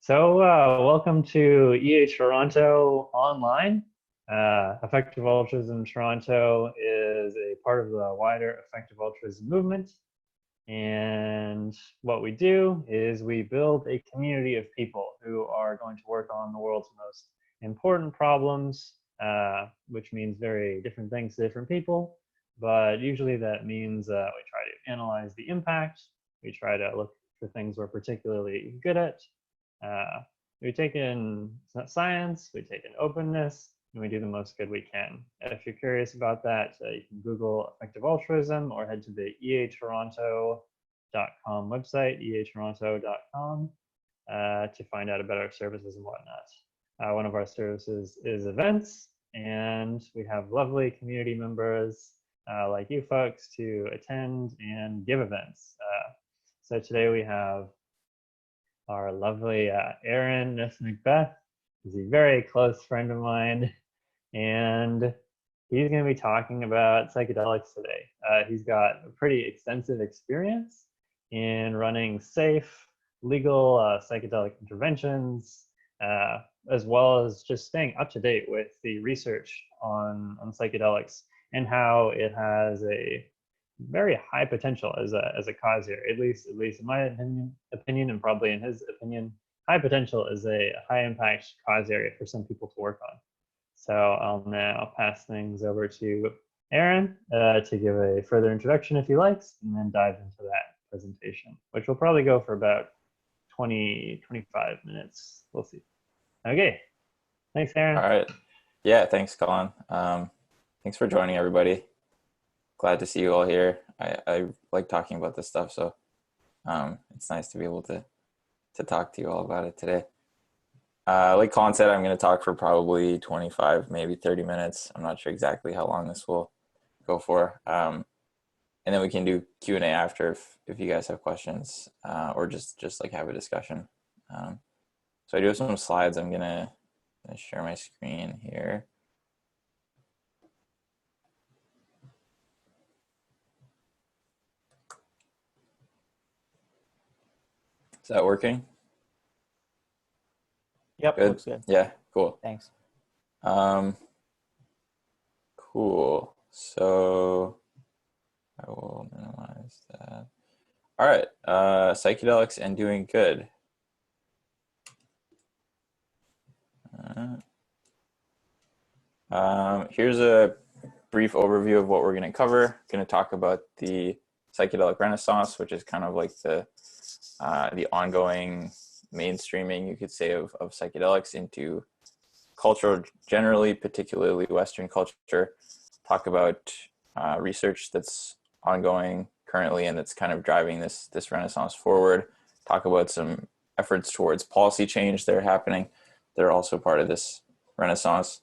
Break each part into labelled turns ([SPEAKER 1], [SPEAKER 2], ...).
[SPEAKER 1] Welcome to Toronto Online. Effective Altruism Toronto is a part of the wider Effective Altruism movement. And what we do is we build a community of people who are going to work on the world's most important problems, which means very different things to different people. But usually that means we try to analyze the impact. We try to look for things we're particularly good at. We take in science, we take in openness, and we do the most good we can. If you're curious about that, you can Google Effective Altruism or head to the eatoronto.com website, eatoronto.com, to find out about our services and whatnot. One of our services is events, and we have lovely community members like you folks to attend and give events. So today we have our lovely Aaron Macbeth. He's a very close friend of mine, and he's going to be talking about psychedelics today. He's got a pretty extensive experience in running safe, legal psychedelic interventions, as well as just staying up to date with the research on psychedelics and how it has a very high potential as a cause here, at least in my opinion, and probably in his opinion. High potential is a high impact cause area for some people to work on. So I'll now pass things over to Aaron to give a further introduction if he likes, and then dive into that presentation, which will probably go for about 20-25 minutes. We'll see. Okay, thanks, Aaron.
[SPEAKER 2] All right. Yeah, thanks, Colin. Thanks for joining, everybody. Glad to see you all here. I like talking about this stuff, so it's nice to be able to talk to you all about it today. Like Colin said, I'm going to talk for probably 25, maybe 30 minutes. I'm not sure exactly how long this will go for. And then we can do Q&A after if you guys have questions, or just like have a discussion. So I do have some slides. I'm going to share my screen here. Is that working?
[SPEAKER 3] Yep,
[SPEAKER 2] Good.
[SPEAKER 3] looks good.
[SPEAKER 2] Yeah, cool.
[SPEAKER 3] Thanks.
[SPEAKER 2] Cool. So I will minimize that. All right. Psychedelics and doing good. Here's a brief overview of what we're going to cover. Going to talk about the Psychedelic Renaissance, which is kind of like the ongoing mainstreaming, you could say, of psychedelics into culture generally, particularly Western culture. Talk about research that's ongoing currently and that's kind of driving this renaissance forward. Talk about some efforts towards policy change that are happening. They're also part of this renaissance.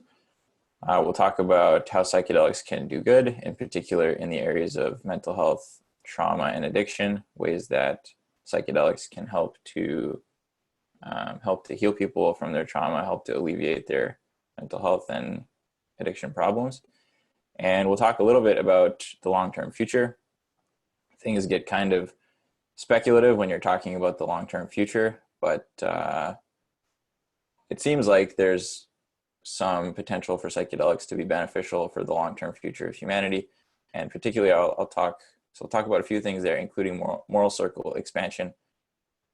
[SPEAKER 2] We'll talk about how psychedelics can do good, in particular in the areas of mental health, trauma, and addiction, ways that psychedelics can help to heal people from their trauma, help to alleviate their mental health and addiction problems. And we'll talk a little bit about the long-term future. Things get kind of speculative when you're talking about the long-term future, but it seems like there's some potential for psychedelics to be beneficial for the long-term future of humanity. And particularly I'll talk about a few things there, including moral circle expansion.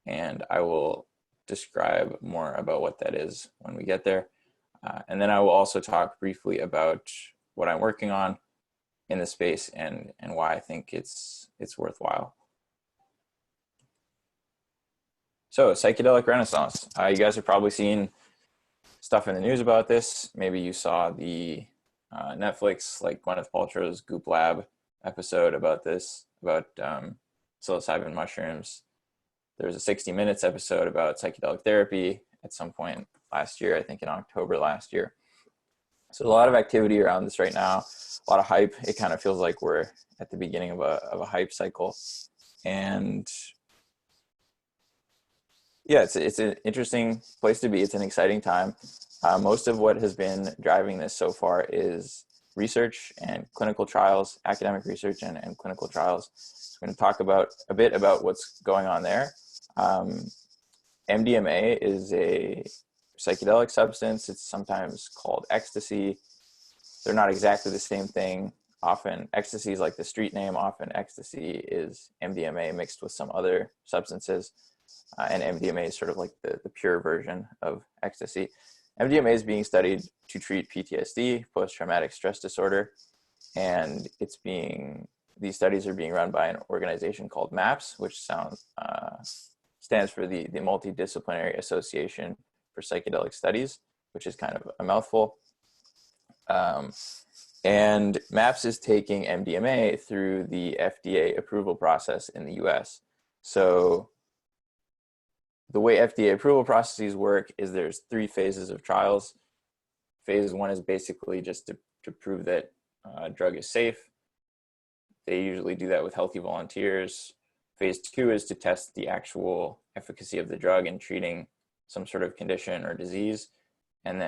[SPEAKER 2] And I will describe more about what that is when we get there. And then I will also talk briefly about what I'm working on in the space and why I think it's worthwhile. So, Psychedelic Renaissance. You guys have probably seen stuff in the news about this. Maybe you saw the Netflix, like Gwyneth Paltrow's Goop Lab episode about this, about psilocybin mushrooms. There was a 60 Minutes episode about psychedelic therapy at some point last year, I think in October last year. So a lot of activity around this right now, a lot of hype. It kind of feels like we're at the beginning of a hype cycle. And yeah, it's an interesting place to be. It's an exciting time. Most of what has been driving this so far is research and clinical trials, academic research and clinical trials. So we're going to talk a bit about what's going on there. MDMA is a psychedelic substance. It's sometimes called ecstasy. They're not exactly the same thing. Often ecstasy is like the street name. Often ecstasy is MDMA mixed with some other substances. And MDMA is sort of like the pure version of ecstasy. MDMA is being studied to treat PTSD, post-traumatic stress disorder. And these studies are being run by an organization called MAPS, which stands for the Multidisciplinary Association for Psychedelic Studies, which is kind of a mouthful. And MAPS is taking MDMA through the FDA approval process in the US. So the way FDA approval processes work is there's 3 phases of trials. Phase 1 is basically just to prove that a drug is safe. They usually do that with healthy volunteers. Phase 2 is to test the actual efficacy of the drug in treating some sort of condition or disease, and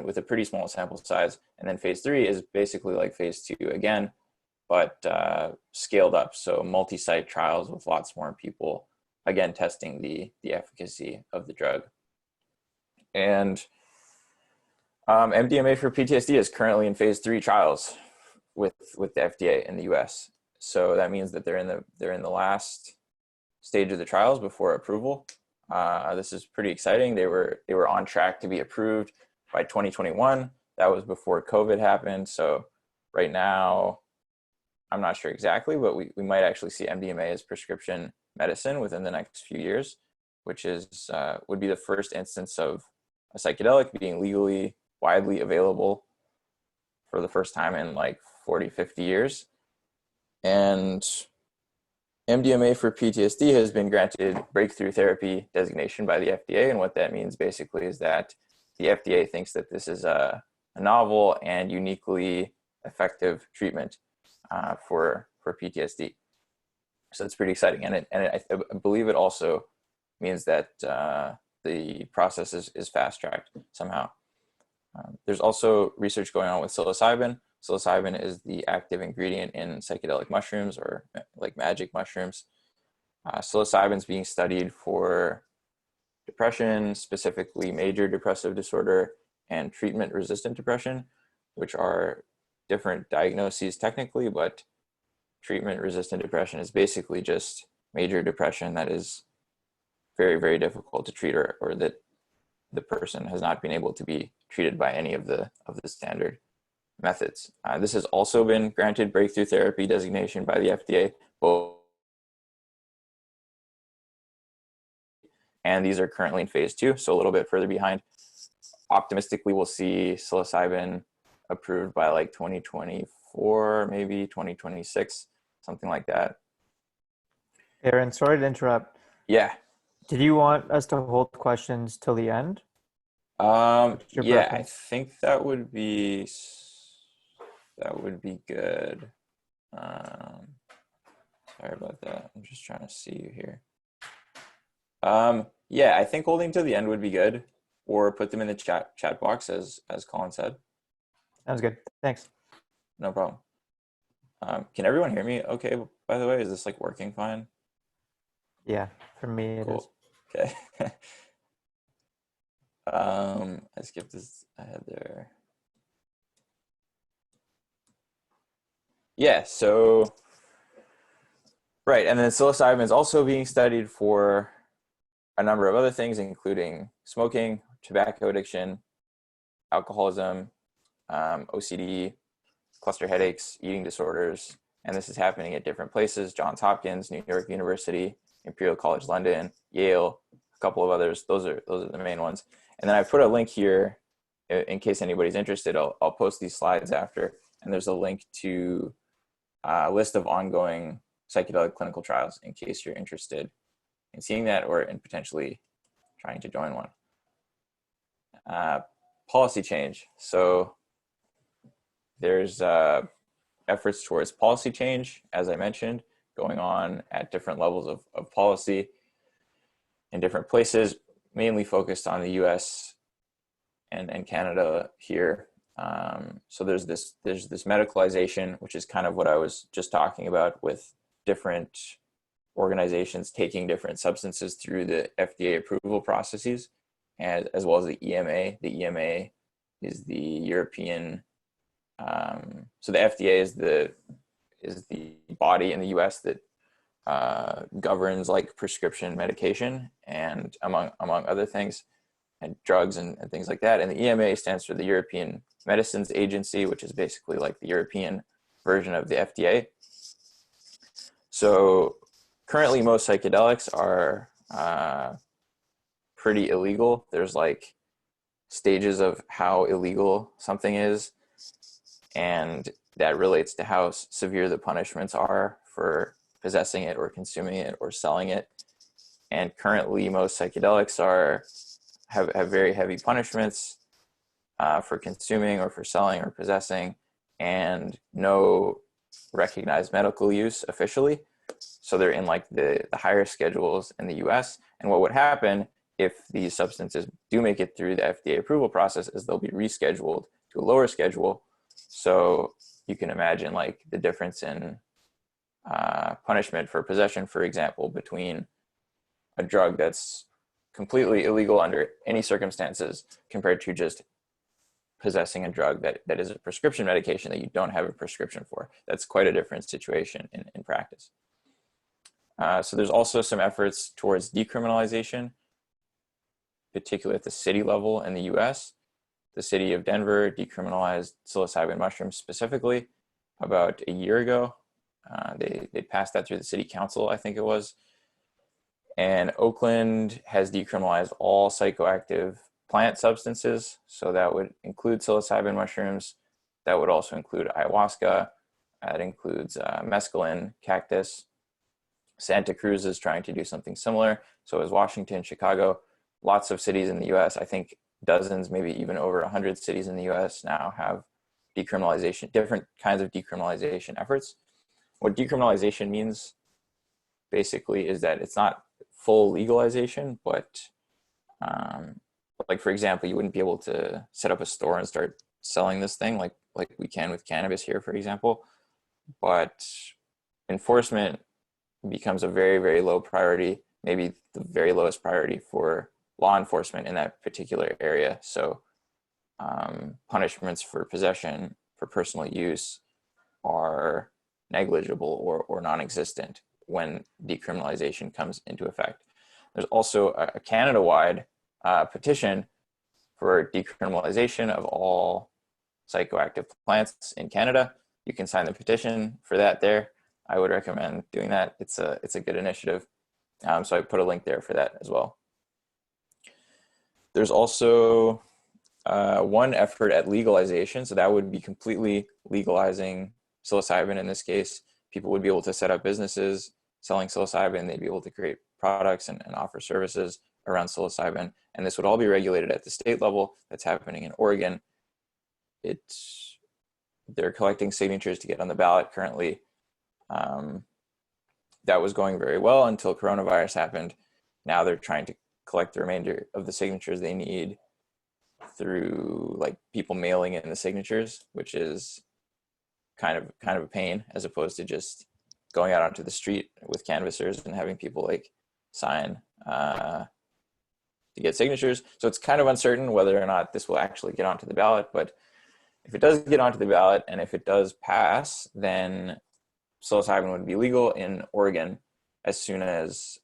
[SPEAKER 2] with a pretty small sample size. And then phase 3 is basically like phase 2 again, but scaled up. So multi-site trials with lots more people, again, testing the efficacy of the drug. And MDMA for PTSD is currently in phase 3 trials with the FDA in the US. So that means that they're in the last stage of the trials before approval. This is pretty exciting. They were on track to be approved by 2021. That was before COVID happened. So right now, I'm not sure exactly, but we might actually see MDMA as prescription medicine within the next few years, which is would be the first instance of a psychedelic being legally widely available for the first time in like 40, 50 years. And MDMA for PTSD has been granted breakthrough therapy designation by the FDA. And what that means basically is that the FDA thinks that this is a novel and uniquely effective treatment for PTSD. So it's pretty exciting. And I believe it also means that the process is fast-tracked somehow. There's also research going on with psilocybin. Psilocybin is the active ingredient in psychedelic mushrooms, or like magic mushrooms. Psilocybin is being studied for depression, specifically major depressive disorder and treatment-resistant depression, which are different diagnoses technically, but treatment-resistant depression is basically just major depression that is very, very difficult to treat, or that the person has not been able to be treated by any of the standard methods. This has also been granted breakthrough therapy designation by the FDA, and these are currently in phase 2, so a little bit further behind. Optimistically, we'll see psilocybin approved by like 2024, maybe 2026, something like that.
[SPEAKER 3] Aaron, sorry to interrupt.
[SPEAKER 2] Yeah.
[SPEAKER 3] Did you want us to hold questions till the end?
[SPEAKER 2] Yeah,
[SPEAKER 3] preference?
[SPEAKER 2] I think that would be good. Sorry about that. I'm just trying to see you here. Yeah, I think holding to the end would be good, or put them in the chat box as Colin said.
[SPEAKER 3] Sounds good. Thanks.
[SPEAKER 2] No problem. Can everyone hear me okay, by the way? Is this like working fine?
[SPEAKER 3] Yeah, for me it is.
[SPEAKER 2] Okay. I skipped this ahead there. Yeah, so right, and then psilocybin is also being studied for a number of other things, including smoking, tobacco addiction, alcoholism, OCD, cluster headaches, eating disorders, and this is happening at different places: Johns Hopkins, New York University, Imperial College London, Yale, a couple of others. Those are the main ones. And then I put a link here in case anybody's interested. I'll post these slides after, and there's a link to a list of ongoing psychedelic clinical trials in case you're interested in seeing that, or in potentially trying to join one. Policy change. So there's efforts towards policy change, as I mentioned, going on at different levels of policy in different places, mainly focused on the US and Canada here. So there's this medicalization, which is kind of what I was just talking about, with different organizations taking different substances through the FDA approval processes, and as well as the EMA. The EMA is the European. So the FDA is the body in the U.S. that governs like prescription medication and among other things, and drugs and things like that. And the EMA stands for the European Medicines Agency, which is basically like the European version of the FDA. So currently most psychedelics are pretty illegal. There's like stages of how illegal something is, and that relates to how severe the punishments are for possessing it or consuming it or selling it. And currently most psychedelics have very heavy punishments for consuming or for selling or possessing, and no recognized medical use officially. So they're in like the higher schedules in the US. And what would happen if these substances do make it through the FDA approval process is they'll be rescheduled to a lower schedule. So you can imagine like the difference in punishment for possession, for example, between a drug that's completely illegal under any circumstances compared to just possessing a drug that is a prescription medication that you don't have a prescription for. That's quite a different situation in practice. So there's also some efforts towards decriminalization, particularly at the city level in the US. The city of Denver decriminalized psilocybin mushrooms specifically about a year ago. They passed that through the city council, I think it was. And Oakland has decriminalized all psychoactive plant substances. So that would include psilocybin mushrooms. That would also include ayahuasca. That includes mescaline, cactus. Santa Cruz is trying to do something similar. So is Washington, Chicago. Lots of cities in the US, I think dozens, maybe even over 100 cities in the US now have decriminalization, different kinds of decriminalization efforts. What decriminalization means basically is that it's not full legalization, but like for example, you wouldn't be able to set up a store and start selling this thing like we can with cannabis here, for example. But enforcement becomes a very, very low priority, maybe the very lowest priority for law enforcement in that particular area. So punishments for possession, for personal use are negligible or non-existent when decriminalization comes into effect. There's also a Canada-wide petition for decriminalization of all psychoactive plants in Canada. You can sign the petition for that there. I would recommend doing that. It's a good initiative. So I put a link there for that as well. There's also one effort at legalization. So that would be completely legalizing psilocybin in this case. People would be able to set up businesses selling psilocybin. They'd be able to create products and offer services around psilocybin. And this would all be regulated at the state level. That's happening in Oregon. They're collecting signatures to get on the ballot currently. That was going very well until coronavirus happened. Now they're trying to collect the remainder of the signatures they need through like people mailing in the signatures, which is kind of a pain, as opposed to just going out onto the street with canvassers and having people like sign to get signatures. So it's kind of uncertain whether or not this will actually get onto the ballot, but if it does get onto the ballot and if it does pass, then psilocybin would be legal in Oregon as soon as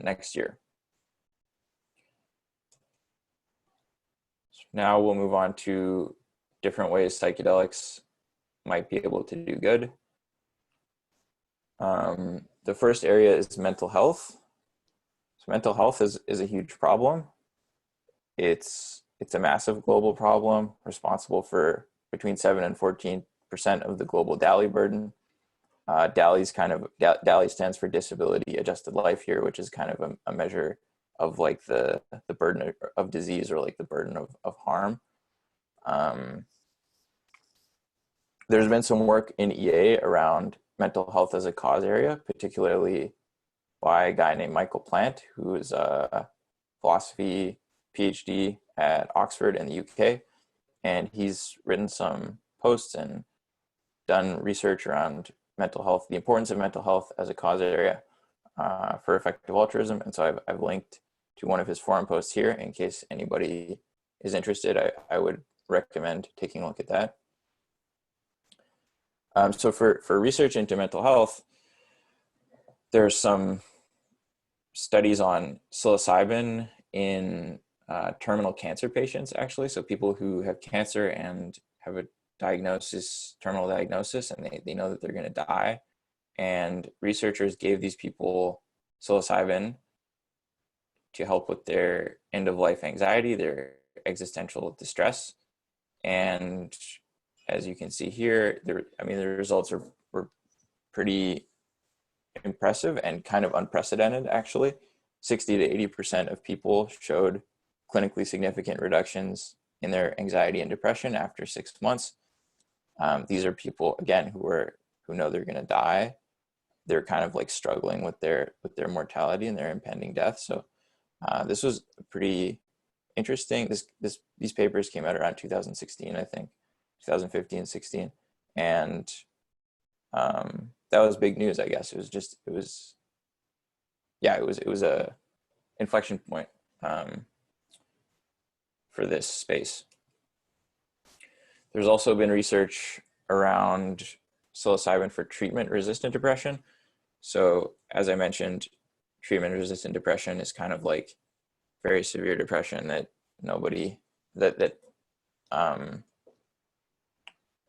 [SPEAKER 2] next year. Now we'll move on to different ways psychedelics might be able to do good. The first area is mental health. So mental health is a huge problem. It's a massive global problem, responsible for between 7 and 14% of the global DALY burden. DALY stands for disability adjusted life year, which is kind of a measure of like the burden of disease or like the burden of harm. There's been some work in EA around mental health as a cause area, particularly by a guy named Michael Plant, who is a philosophy PhD at Oxford in the UK. And he's written some posts and done research around mental health, the importance of mental health as a cause area. for effective altruism. And so I've linked to one of his forum posts here in case anybody is interested. I would recommend taking a look at that. So for research into mental health, there's some studies on psilocybin in terminal cancer patients, actually. So people who have cancer and have a diagnosis, terminal diagnosis, and they know that they're going to die. And researchers gave these people psilocybin to help with their end-of-life anxiety, their existential distress. And as you can see here, the results were pretty impressive and kind of unprecedented, actually. 60 to 80% of people showed clinically significant reductions in their anxiety and depression after 6 months. These are people, again, who know they're going to die. They're kind of like struggling with their mortality and their impending death. So this was pretty interesting. These papers came out around 2016, I think, 2015, 16, and that was big news, I guess. It was a inflection point for this space. There's also been research around psilocybin for treatment-resistant depression. So as I mentioned, treatment-resistant depression is kind of like very severe depression that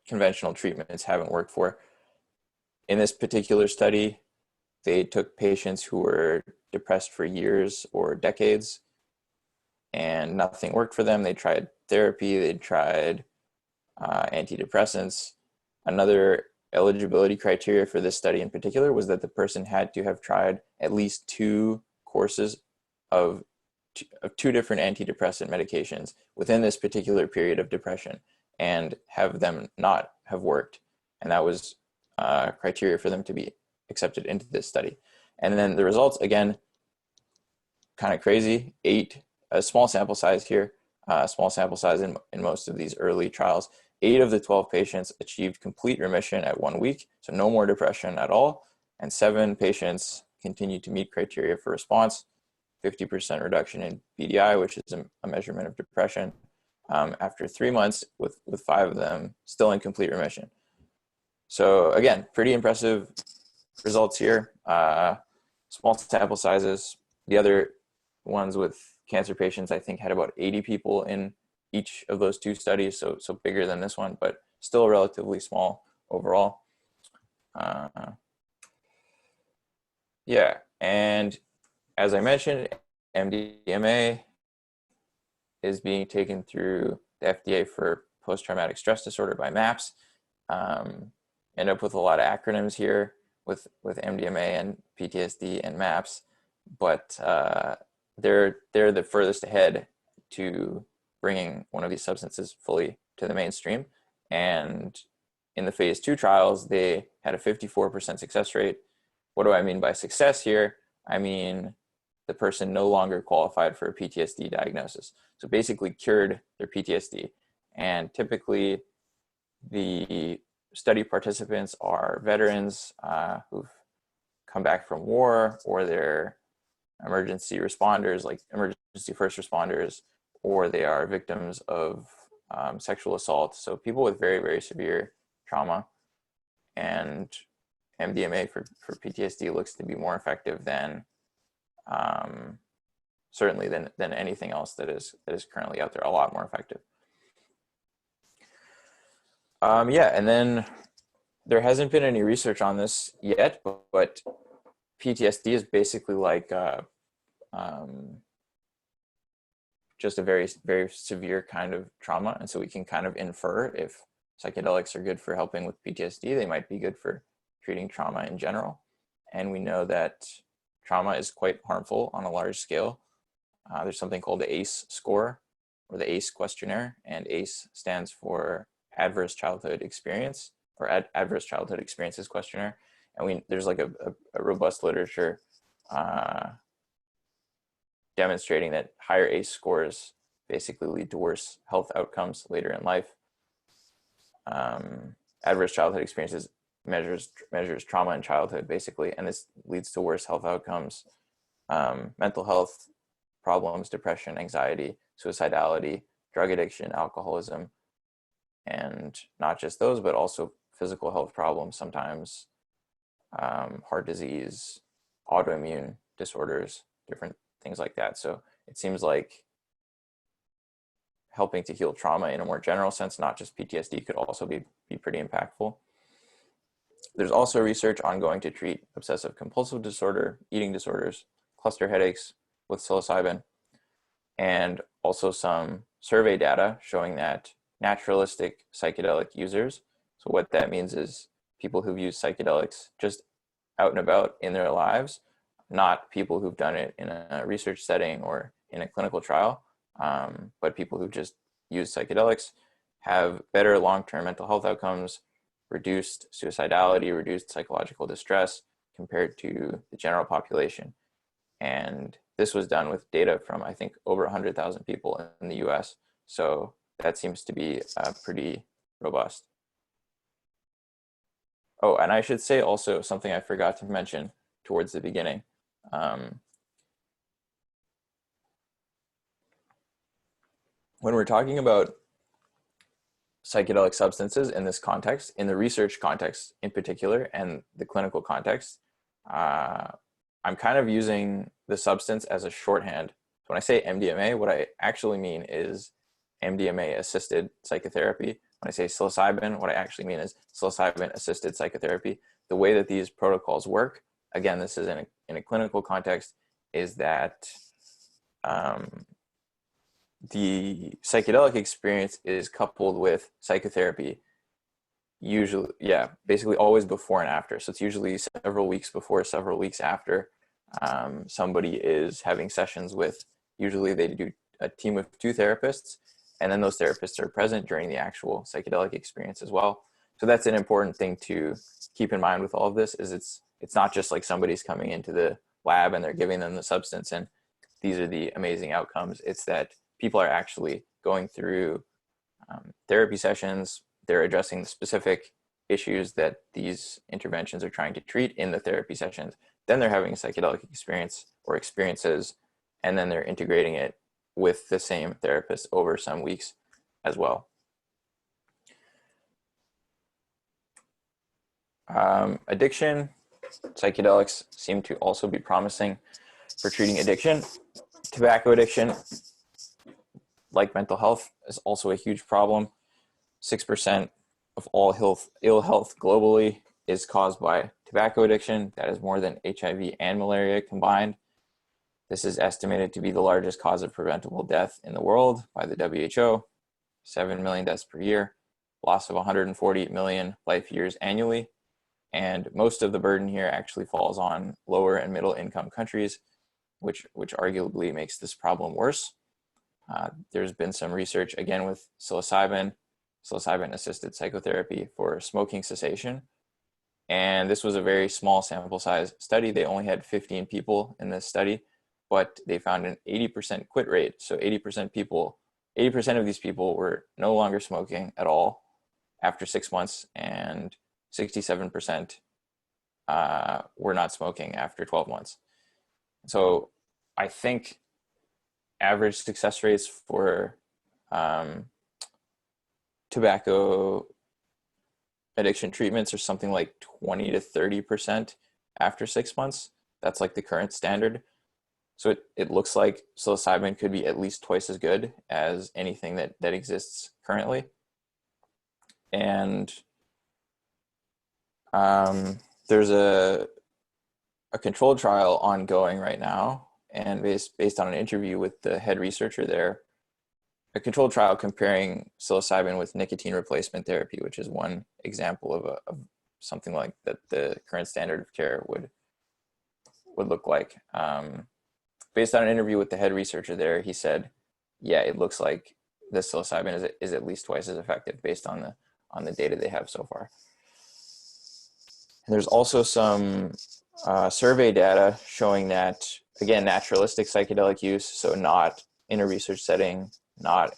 [SPEAKER 2] conventional treatments haven't worked for. In this particular study, they took patients who were depressed for years or decades and nothing worked for them. They tried therapy, they tried antidepressants. Another eligibility criteria for this study in particular was that the person had to have tried at least 2 courses of 2 different antidepressant medications within this particular period of depression and have them not have worked. And that was criteria for them to be accepted into this study. And then the results, again, kind of crazy. A small sample size here, small sample size in most of these early trials. 8 of the 12 patients achieved complete remission at 1 week, so no more depression at all. And 7 patients continued to meet criteria for response, 50% reduction in BDI, which is a measurement of depression, after 3 months, with 5 of them still in complete remission. So again, pretty impressive results here. Small sample sizes. The other ones with cancer patients, I think, had about 80 people in each of those 2 studies, so bigger than this one, but still relatively small overall. Yeah, and as I mentioned, MDMA is being taken through the FDA for post-traumatic stress disorder by MAPS. End up with a lot of acronyms here with MDMA and PTSD and MAPS, but they're the furthest ahead to bringing one of these substances fully to the mainstream. And in the phase 2 trials, they had a 54% success rate. What do I mean by success here? I mean the person no longer qualified for a PTSD diagnosis. So basically cured their PTSD. And typically the study participants are veterans who've come back from war, or they're emergency responders, like emergency first responders, or they are victims of sexual assault. So people with very, very severe trauma. And MDMA for PTSD looks to be more effective than certainly than anything else that is currently out there, a lot more effective. Yeah, and then there hasn't been any research on this yet, but PTSD is basically like just a very, very severe kind of trauma. And so we can kind of infer if psychedelics are good for helping with PTSD, they might be good for treating trauma in general. And we know that trauma is quite harmful on a large scale. There's something called the Ace score, or the Ace Questionnaire, and Ace stands for Adverse Childhood Experience, or Adverse Childhood Experiences Questionnaire. And there's like a robust literature demonstrating that higher ACE scores basically lead to worse health outcomes later in life. Adverse childhood experiences measures trauma in childhood, basically, and this leads to worse health outcomes, mental health problems, depression, anxiety, suicidality, drug addiction, alcoholism, and not just those, but also physical health problems sometimes, heart disease, autoimmune disorders, different things like that. So it seems like helping to heal trauma in a more general sense, not just PTSD, could also be pretty impactful. There's also research ongoing to treat obsessive compulsive disorder, eating disorders, cluster headaches with psilocybin, and also some survey data showing that naturalistic psychedelic users, so what that means is people who've used psychedelics just out and about in their lives, not people who've done it in a research setting or in a clinical trial, but people who just use psychedelics have better long-term mental health outcomes, reduced suicidality, reduced psychological distress compared to the general population. And this was done with data from, I think, over 100,000 people in the US. So that seems to be pretty robust. Oh, and I should say also something I forgot to mention towards the beginning. When we're talking about psychedelic substances in this context, in the research context in particular, and the clinical context, I'm kind of using the substance as a shorthand. When I say MDMA, what I actually mean is MDMA-assisted psychotherapy. When I say psilocybin, what I actually mean is psilocybin-assisted psychotherapy. The way that these protocols work, again, this is in a clinical context, is that the psychedelic experience is coupled with psychotherapy, usually, basically always before and after. So it's usually several weeks before, several weeks after somebody is having sessions with, usually they do a team of 2 therapists, and then those therapists are present during the actual psychedelic experience as well. So that's an important thing to keep in mind with all of this, is it's not just like somebody's coming into the lab and they're giving them the substance and these are the amazing outcomes. It's that people are actually going through therapy sessions. They're addressing the specific issues that these interventions are trying to treat in the therapy sessions. Then they're having a psychedelic experience or experiences, and then they're integrating it with the same therapist over some weeks as well. Addiction, psychedelics seem to also be promising for treating addiction. Tobacco addiction, like mental health, is also a huge problem. 6% of all ill health globally is caused by tobacco addiction. That is more than HIV and malaria combined. This is estimated to be the largest cause of preventable death in the world by the WHO. 7 million deaths per year, loss of 140 million life years annually. And most of the burden here actually falls on lower and middle income countries, which arguably makes this problem worse. There's been some research, again, with psilocybin-assisted psychotherapy for smoking cessation. And this was a very small sample size study. They only had 15 people in this study, but they found an 80% quit rate. So 80% of these people were no longer smoking at all after 6 months, and 67% were not smoking after 12 months. So I think average success rates for tobacco addiction treatments are something like 20 to 30% after 6 months. That's like the current standard. So it looks like psilocybin could be at least twice as good as anything that exists currently. And there's a controlled trial ongoing right now, and based on an interview with the head researcher there, a controlled trial comparing psilocybin with nicotine replacement therapy, which is one example of something like that the current standard of care would look like. Based on an interview with the head researcher there, he said, yeah, it looks like the psilocybin is at least twice as effective based on the data they have so far. And there's also some survey data showing that, again, naturalistic psychedelic use, so not in a research setting, not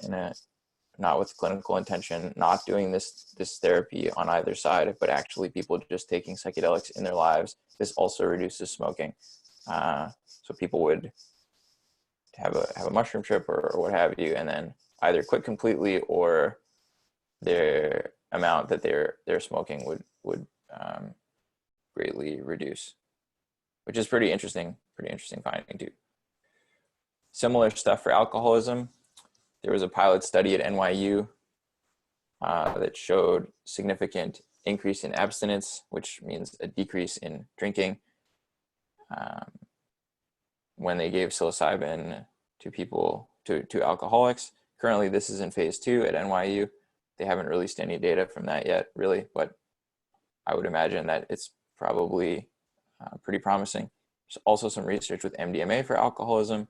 [SPEAKER 2] not with clinical intention, not doing this therapy on either side, but actually people just taking psychedelics in their lives, this also reduces smoking. So people would have a mushroom trip or what have you, and then either quit completely, or their amount that they're smoking would greatly reduce, which is pretty interesting finding too. Similar stuff for alcoholism. There was a pilot study at NYU that showed significant increase in abstinence, which means a decrease in drinking, when they gave psilocybin to people, to alcoholics. Currently, this is in phase 2 at NYU. They haven't released any data from that yet, really, but I would imagine that it's probably pretty promising. There's also some research with MDMA for alcoholism.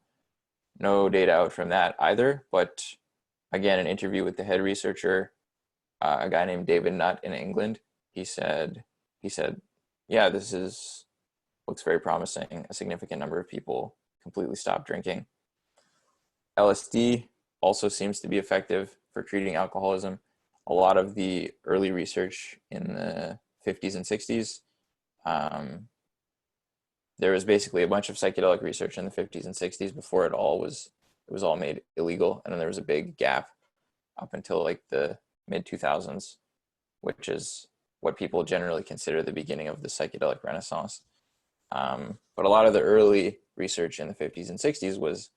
[SPEAKER 2] No data out from that either, but again, an interview with the head researcher, a guy named David Nutt in England, he said, yeah, this looks very promising. A significant number of people completely stopped drinking. LSD also seems to be effective for treating alcoholism. A lot of the early research in the 50s and 60s, there was basically a bunch of psychedelic research in the 50s and 60s before it was all made illegal, and then there was a big gap up until like the mid 2000s, which is what people generally consider the beginning of the psychedelic renaissance. But a lot of the early research in the 50s and 60s was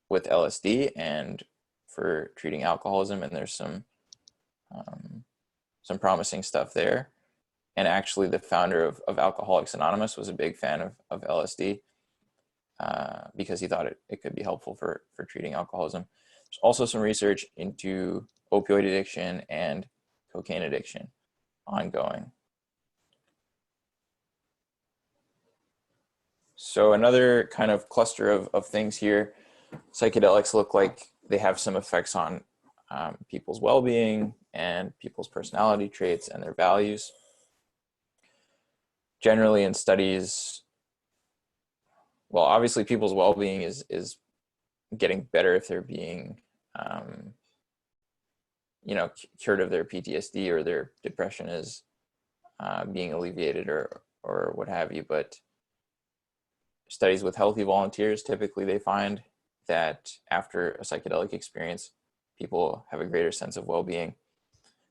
[SPEAKER 2] with LSD and for treating alcoholism, and there's some promising stuff there. And actually the founder of Alcoholics Anonymous was a big fan of LSD because he thought it could be helpful for treating alcoholism. There's also some research into opioid addiction and cocaine addiction ongoing. So another kind of cluster of things here, psychedelics look like they have some effects on people's well-being and people's personality traits and their values. Generally in studies, well, obviously people's well-being is getting better if they're being, cured of their PTSD, or their depression is being alleviated or what have you. But studies with healthy volunteers, typically they find that after a psychedelic experience, people have a greater sense of well-being.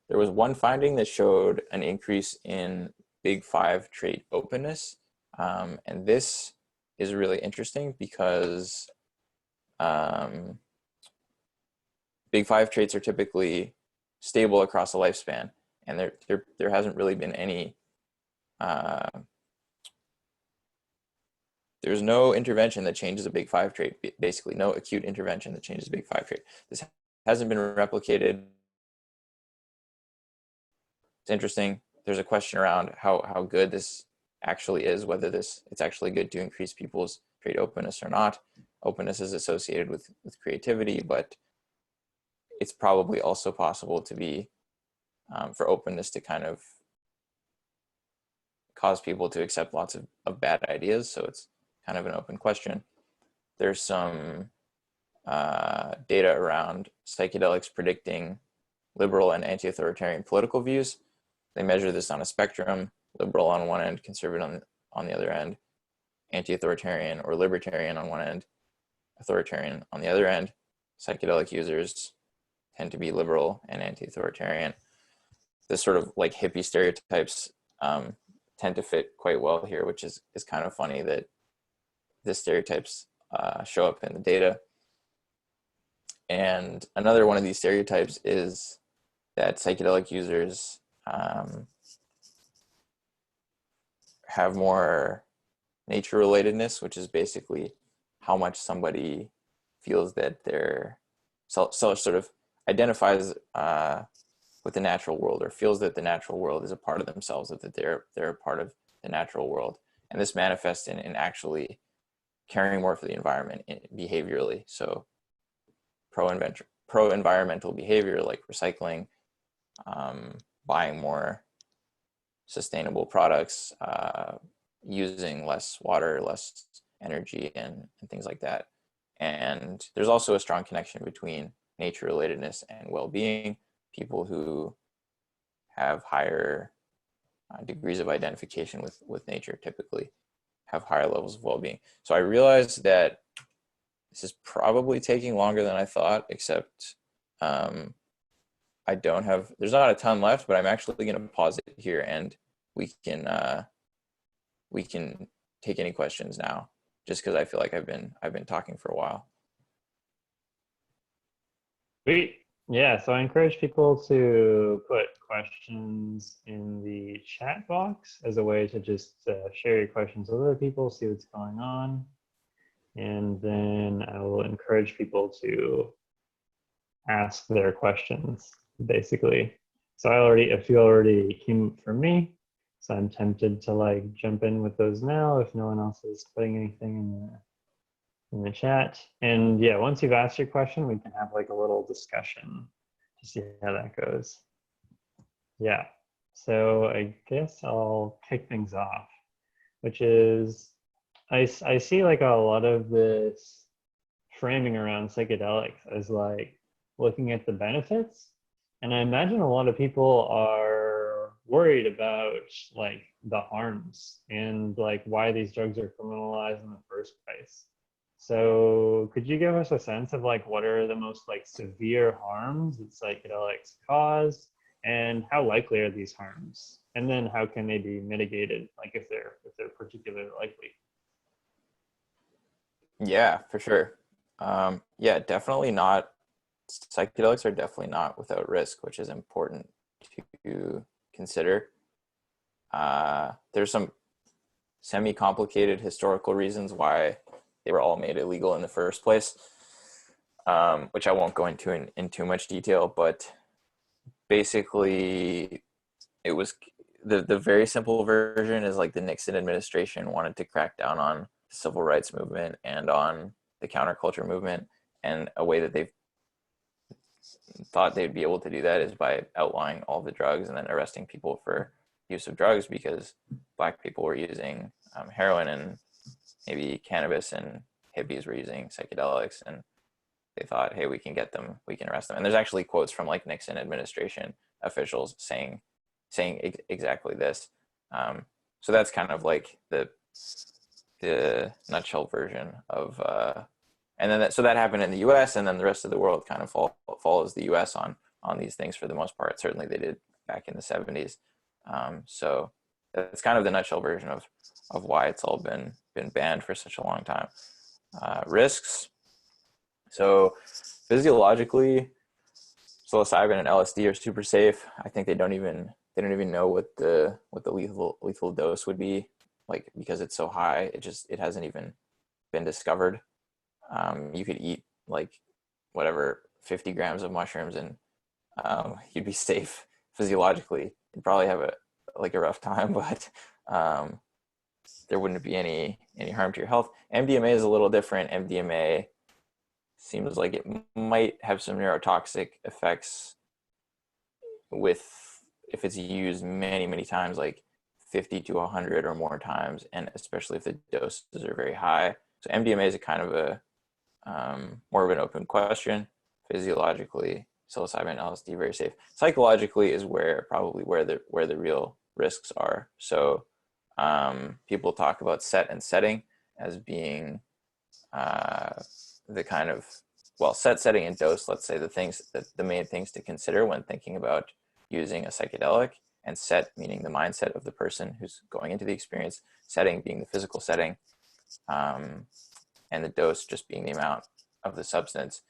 [SPEAKER 2] There was one finding that showed an increase in Big Five trait openness. And this is really interesting because Big Five traits are typically stable across a lifespan, and there hasn't really been any, there's no intervention that changes a Big Five trait, basically no acute intervention that changes a Big Five trait. This hasn't been replicated. It's interesting. There's a question around how good this actually is, whether it's actually good to increase people's trait openness or not. Openness is associated with creativity, but it's probably also possible to be, for openness to kind of cause people to accept lots of bad ideas. So it's kind of an open question. There's some data around psychedelics predicting liberal and anti-authoritarian political views. They measure this on a spectrum: liberal on one end, conservative on the other end, anti-authoritarian or libertarian on one end, authoritarian on the other end. Psychedelic users tend to be liberal and anti-authoritarian. This sort of like hippie stereotypes tend to fit quite well here, which is kind of funny that the stereotypes show up in the data. And another one of these stereotypes is that psychedelic users have more nature relatedness, which is basically how much somebody feels that they're sort of identifies with the natural world, or feels that the natural world is a part of themselves, that they're a part of the natural world. And this manifests in actually caring more for the environment behaviorally. So pro-environmental behavior like recycling, buying more sustainable products, using less water, less energy, and things like that. And there's also a strong connection between nature relatedness and well-being. People who have higher degrees of identification with nature typically have higher levels of well-being. So I realized that this is probably taking longer than I thought, except there's not a ton left, but I'm actually going to pause it here, and we can take any questions now, just because I feel like I've been talking for a while.
[SPEAKER 1] Sweet. Yeah, so I encourage people to put questions in the chat box as a way to just share your questions with other people, see what's going on. And then I will encourage people to ask their questions, basically. So a few already came up for me. So I'm tempted to like jump in with those now if no one else is putting anything in the chat. And yeah, once you've asked your question, we can have like a little discussion to see how that goes. Yeah, so I guess I'll kick things off, which is I see like a lot of this framing around psychedelics as like looking at the benefits. And I imagine a lot of people are worried about like the harms and like why these drugs are criminalized in the first place. So could you give us a sense of like what are the most like severe harms that psychedelics cause, and how likely are these harms? And then how can they be mitigated, like if they're particularly likely?
[SPEAKER 2] Yeah, for sure. Yeah, definitely not. Psychedelics are definitely not without risk, which is important to consider. There's some semi-complicated historical reasons why they were all made illegal in the first place, which I won't go into in too much detail, but basically it was the very simple version is like the Nixon administration wanted to crack down on the civil rights movement and on the counterculture movement, and a way that they've thought they'd be able to do that is by outlawing all the drugs and then arresting people for use of drugs, because Black people were using heroin and maybe cannabis, and hippies were using psychedelics, and they thought, hey, we can arrest them. And there's actually quotes from like Nixon administration officials saying exactly this. So that's kind of like the nutshell version of and then so that happened in the US, and then the rest of the world kind of follows the US on these things for the most part. Certainly they did back in the 70s. So that's kind of the nutshell version of why it's all been banned for such a long time. Risks. So physiologically, psilocybin and LSD are super safe. I think they don't even know what the lethal dose would be, like, because it's so high. It hasn't even been discovered. You could eat like whatever 50 grams of mushrooms and you'd be safe physiologically. You'd probably have a rough time, but there wouldn't be any harm to your health. MDMA is a little different. MDMA seems like it might have some neurotoxic effects if it's used many times, like 50 to 100 or more times, and especially if the doses are very high. So MDMA is a kind of a more of an open question. Physiologically, psilocybin and LSD very safe. Psychologically is probably where the real risks are. So people talk about set and setting as being the kind of, well, setting and dose, let's say, the main things to consider when thinking about using a psychedelic. And set meaning the mindset of the person who's going into the experience, setting being the physical setting, and the dose just being the amount of the substance.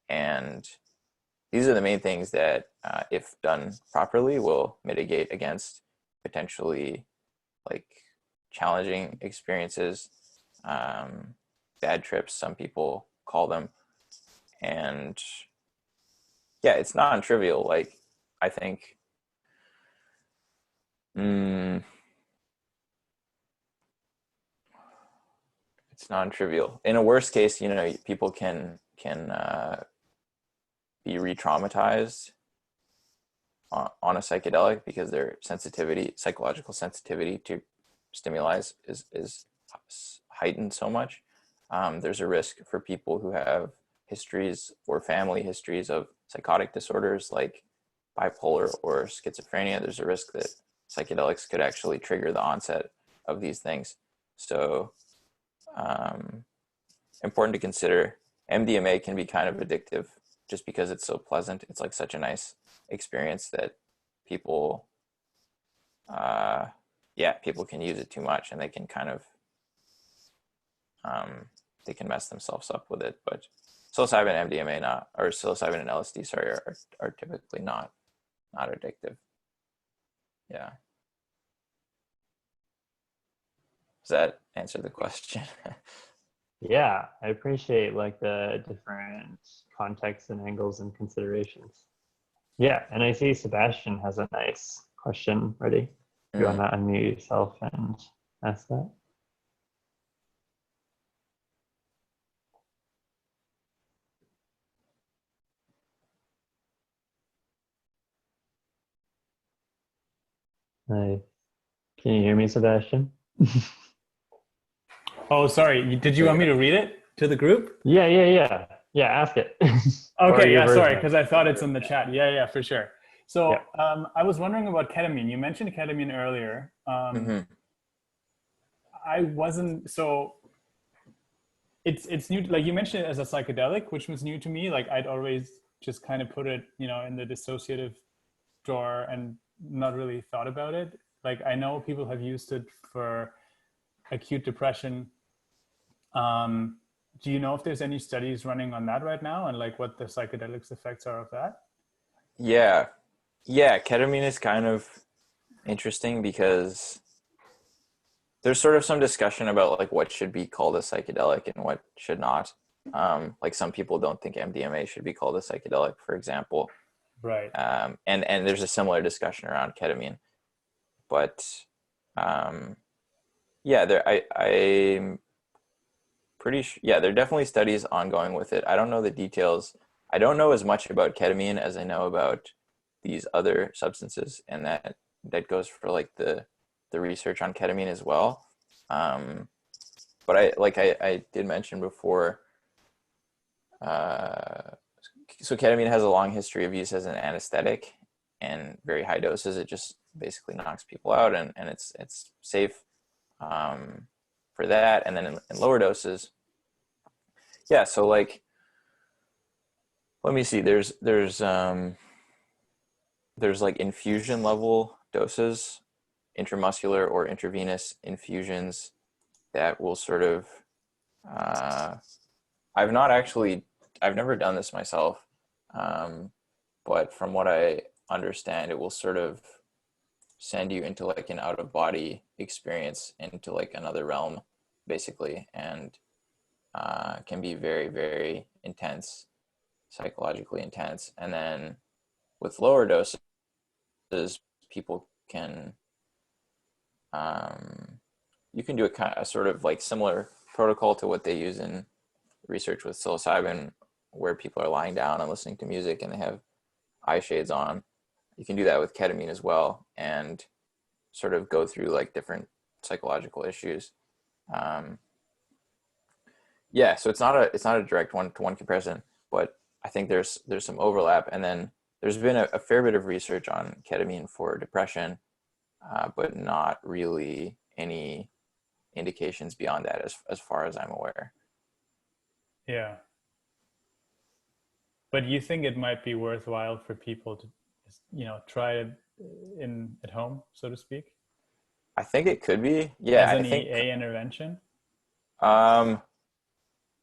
[SPEAKER 2] And these are the main things that, if done properly, will mitigate against potentially like challenging experiences, bad trips, some people call them. And yeah, it's non-trivial. Like, I think it's non-trivial. In a worst case, people can be re-traumatized on a psychedelic because their psychological sensitivity to stimuli is heightened so much. There's a risk for people who have histories or family histories of psychotic disorders like bipolar or schizophrenia, there's a risk that psychedelics could actually trigger the onset of these things. So important to consider. MDMA can be kind of addictive just because it's so pleasant. It's like such a nice experience that people, people can use it too much and they can kind of, they can mess themselves up with it. But psilocybin and MDMA or psilocybin and LSD, sorry, are typically not addictive. Yeah. Does that answer the question?
[SPEAKER 1] Yeah, I appreciate like the different contexts and angles and considerations. Yeah, and I see Sebastian has a nice question ready. You want to unmute yourself and ask that? Nice. Can you hear me, Sebastian?
[SPEAKER 4] Oh, sorry. Did you want me to read it to the group?
[SPEAKER 1] Yeah. Ask it.
[SPEAKER 4] Okay, yeah, sorry, because I thought it's in the chat. Yeah, for sure. So
[SPEAKER 1] Yeah.
[SPEAKER 4] I was wondering about ketamine. You mentioned ketamine earlier. I wasn't, so it's new, like you mentioned it as a psychedelic, which was new to me. Like I'd always just kind of put it, in the dissociative drawer and not really thought about it. Like I know people have used it for acute depression. Do you know if there's any studies running on that right now and like what the psychedelics effects are of that?
[SPEAKER 2] Yeah, ketamine is kind of interesting because there's sort of some discussion about like what should be called a psychedelic and what should not. Like some people don't think MDMA should be called a psychedelic, for example.
[SPEAKER 4] Right.
[SPEAKER 2] And there's a similar discussion around ketamine. But I'm pretty sure, there are definitely studies ongoing with it. I don't know the details. I don't know as much about ketamine as I know about these other substances, and that goes for like the research on ketamine as well. But I did mention before, so ketamine has a long history of use as an anesthetic, and very high doses it just basically knocks people out, and it's safe for that. And then in lower doses, so like, let me see, there's like infusion level doses, intramuscular or intravenous infusions that will sort of, I've never done this myself, but from what I understand, it will sort of send you into like an out of body experience, into like another realm basically, and can be very, very intense, psychologically intense. And then with lower doses, people can, you can do a sort of like similar protocol to what they use in research with psilocybin, where people are lying down and listening to music and they have eye shades on. You can do that with ketamine as well and sort of go through like different psychological issues. So it's not a direct one-to-one comparison, but I think there's some overlap. And then there's been a fair bit of research on ketamine for depression, but not really any indications beyond that as far as I'm aware.
[SPEAKER 4] Yeah. But you think it might be worthwhile for people to, try it at home, so to speak?
[SPEAKER 2] I think it could be. Yeah.
[SPEAKER 4] As an EA intervention?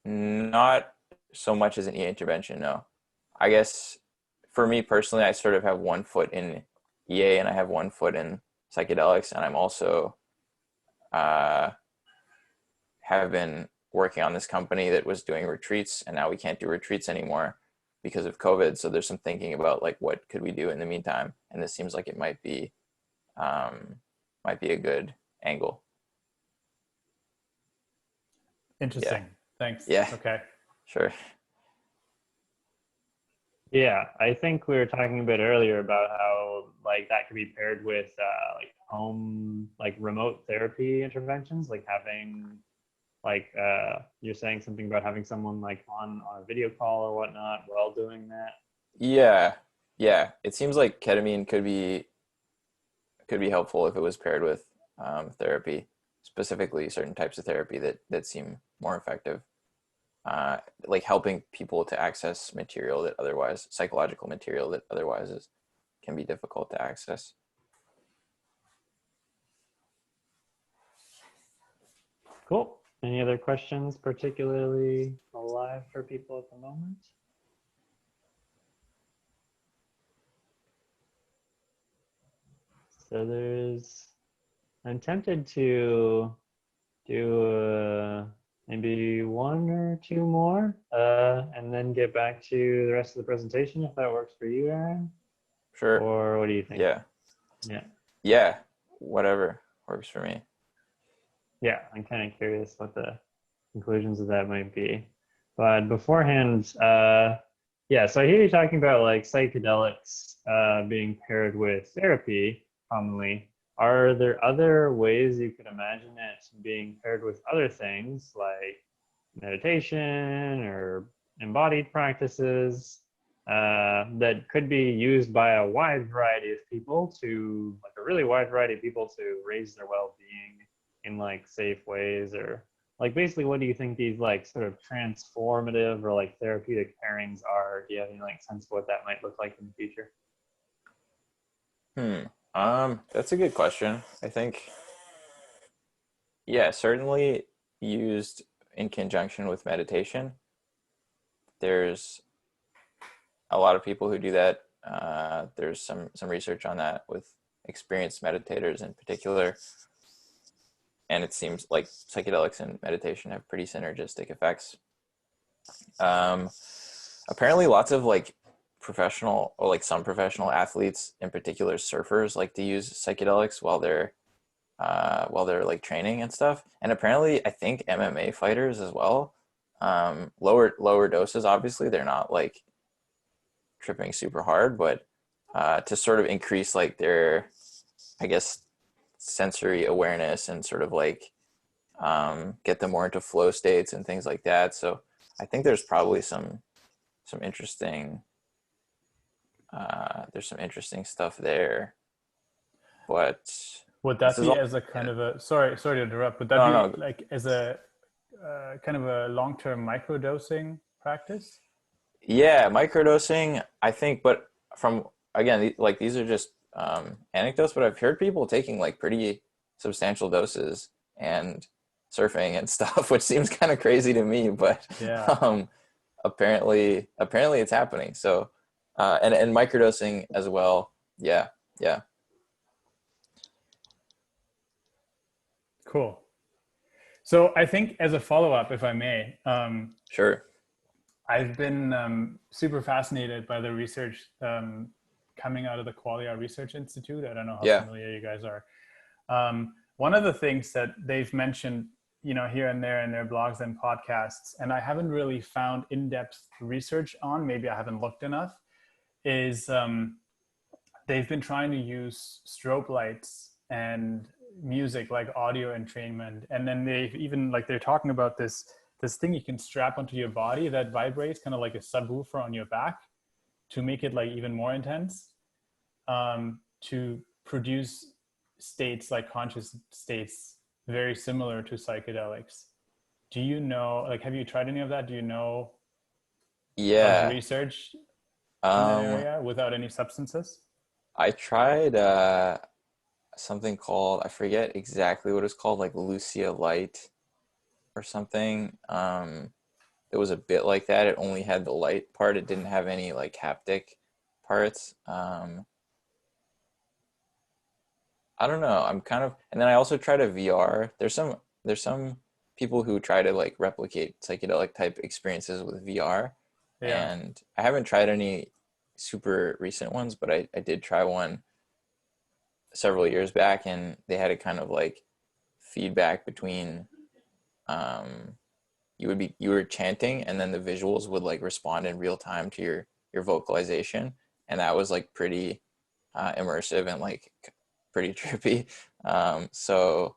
[SPEAKER 2] Not so much as an EA intervention, no. I guess for me personally, I sort of have one foot in EA and I have one foot in psychedelics, and I'm also have been working on this company that was doing retreats, and now we can't do retreats anymore because of COVID. So there's some thinking about like, what could we do in the meantime? And this seems like it might be a good angle.
[SPEAKER 4] Interesting. Thanks.
[SPEAKER 2] Yeah.
[SPEAKER 4] Okay.
[SPEAKER 2] Sure.
[SPEAKER 1] Yeah, I think we were talking a bit earlier about how like that could be paired with like home, like remote therapy interventions, like having like you're saying something about having someone like on a video call or whatnot while doing that.
[SPEAKER 2] Yeah, it seems like ketamine could be helpful if it was paired with therapy, specifically certain types of therapy that seem more effective, like helping people to access material that otherwise, psychological material that otherwise can be difficult to access.
[SPEAKER 1] Cool. Any other questions particularly alive for people at the moment? So I'm tempted to do maybe one or two more and then get back to the rest of the presentation if that works for you, Aaron.
[SPEAKER 2] Sure.
[SPEAKER 1] Or what do you think?
[SPEAKER 2] Yeah, whatever works for me.
[SPEAKER 1] Yeah, I'm kind of curious what the conclusions of that might be. But beforehand, so I hear you talking about like psychedelics being paired with therapy commonly. Are there other ways you could imagine it being paired with other things like meditation or embodied practices that could be used by a wide variety of people like a really wide variety of people to raise their well-being in like safe ways? Or like basically what do you think these like sort of transformative or like therapeutic pairings are? Do you have any like sense of what that might look like in the future?
[SPEAKER 2] That's a good question. I think, yeah, certainly used in conjunction with meditation. There's a lot of people who do that. There's some research on that with experienced meditators in particular. And it seems like psychedelics and meditation have pretty synergistic effects. Apparently lots of like professional or like some professional athletes, in particular surfers, like to use psychedelics while they're like training and stuff. And apparently I think MMA fighters as well, lower doses, obviously they're not like tripping super hard, but to sort of increase like their, I guess, sensory awareness and sort of like get them more into flow states and things like that. So I think there's probably some interesting there's some interesting stuff there. But
[SPEAKER 4] would that be as a kind of a sorry to interrupt, would that be like as a kind of a long-term microdosing practice?
[SPEAKER 2] Yeah, microdosing, I think, but from, again, like these are just anecdotes, but I've heard people taking like pretty substantial doses and surfing and stuff, which seems kind of crazy to me, but
[SPEAKER 4] yeah.
[SPEAKER 2] Apparently it's happening. So and microdosing as well. Yeah.
[SPEAKER 4] Cool. So I think as a follow-up, if I may,
[SPEAKER 2] Sure.
[SPEAKER 4] I've been super fascinated by the research coming out of the Qualia Research Institute. I don't know how familiar you guys are. One of the things that they've mentioned, here and there in their blogs and podcasts, and I haven't really found in-depth research on, maybe I haven't looked enough, is they've been trying to use strobe lights and music like audio entrainment. And then they've even they're talking about this thing you can strap onto your body that vibrates kind of like a subwoofer on your back to make it like even more intense, to produce states like conscious states very similar to psychedelics. Do you know, have you tried any of that? Do you know of research in that area without any substances?
[SPEAKER 2] I tried something called, I forget exactly what it's called, like Lucia Light or something. It was a bit like that. It only had the light part. It didn't have any like haptic parts. I don't know. I'm kind of, and then I also tried a VR. There's some people who try to like replicate psychedelic type experiences with VR. Yeah. And I haven't tried any super recent ones, but I did try one several years back, and they had a kind of like feedback between you were chanting and then the visuals would like respond in real time to your vocalization, and that was like pretty immersive and like pretty trippy. So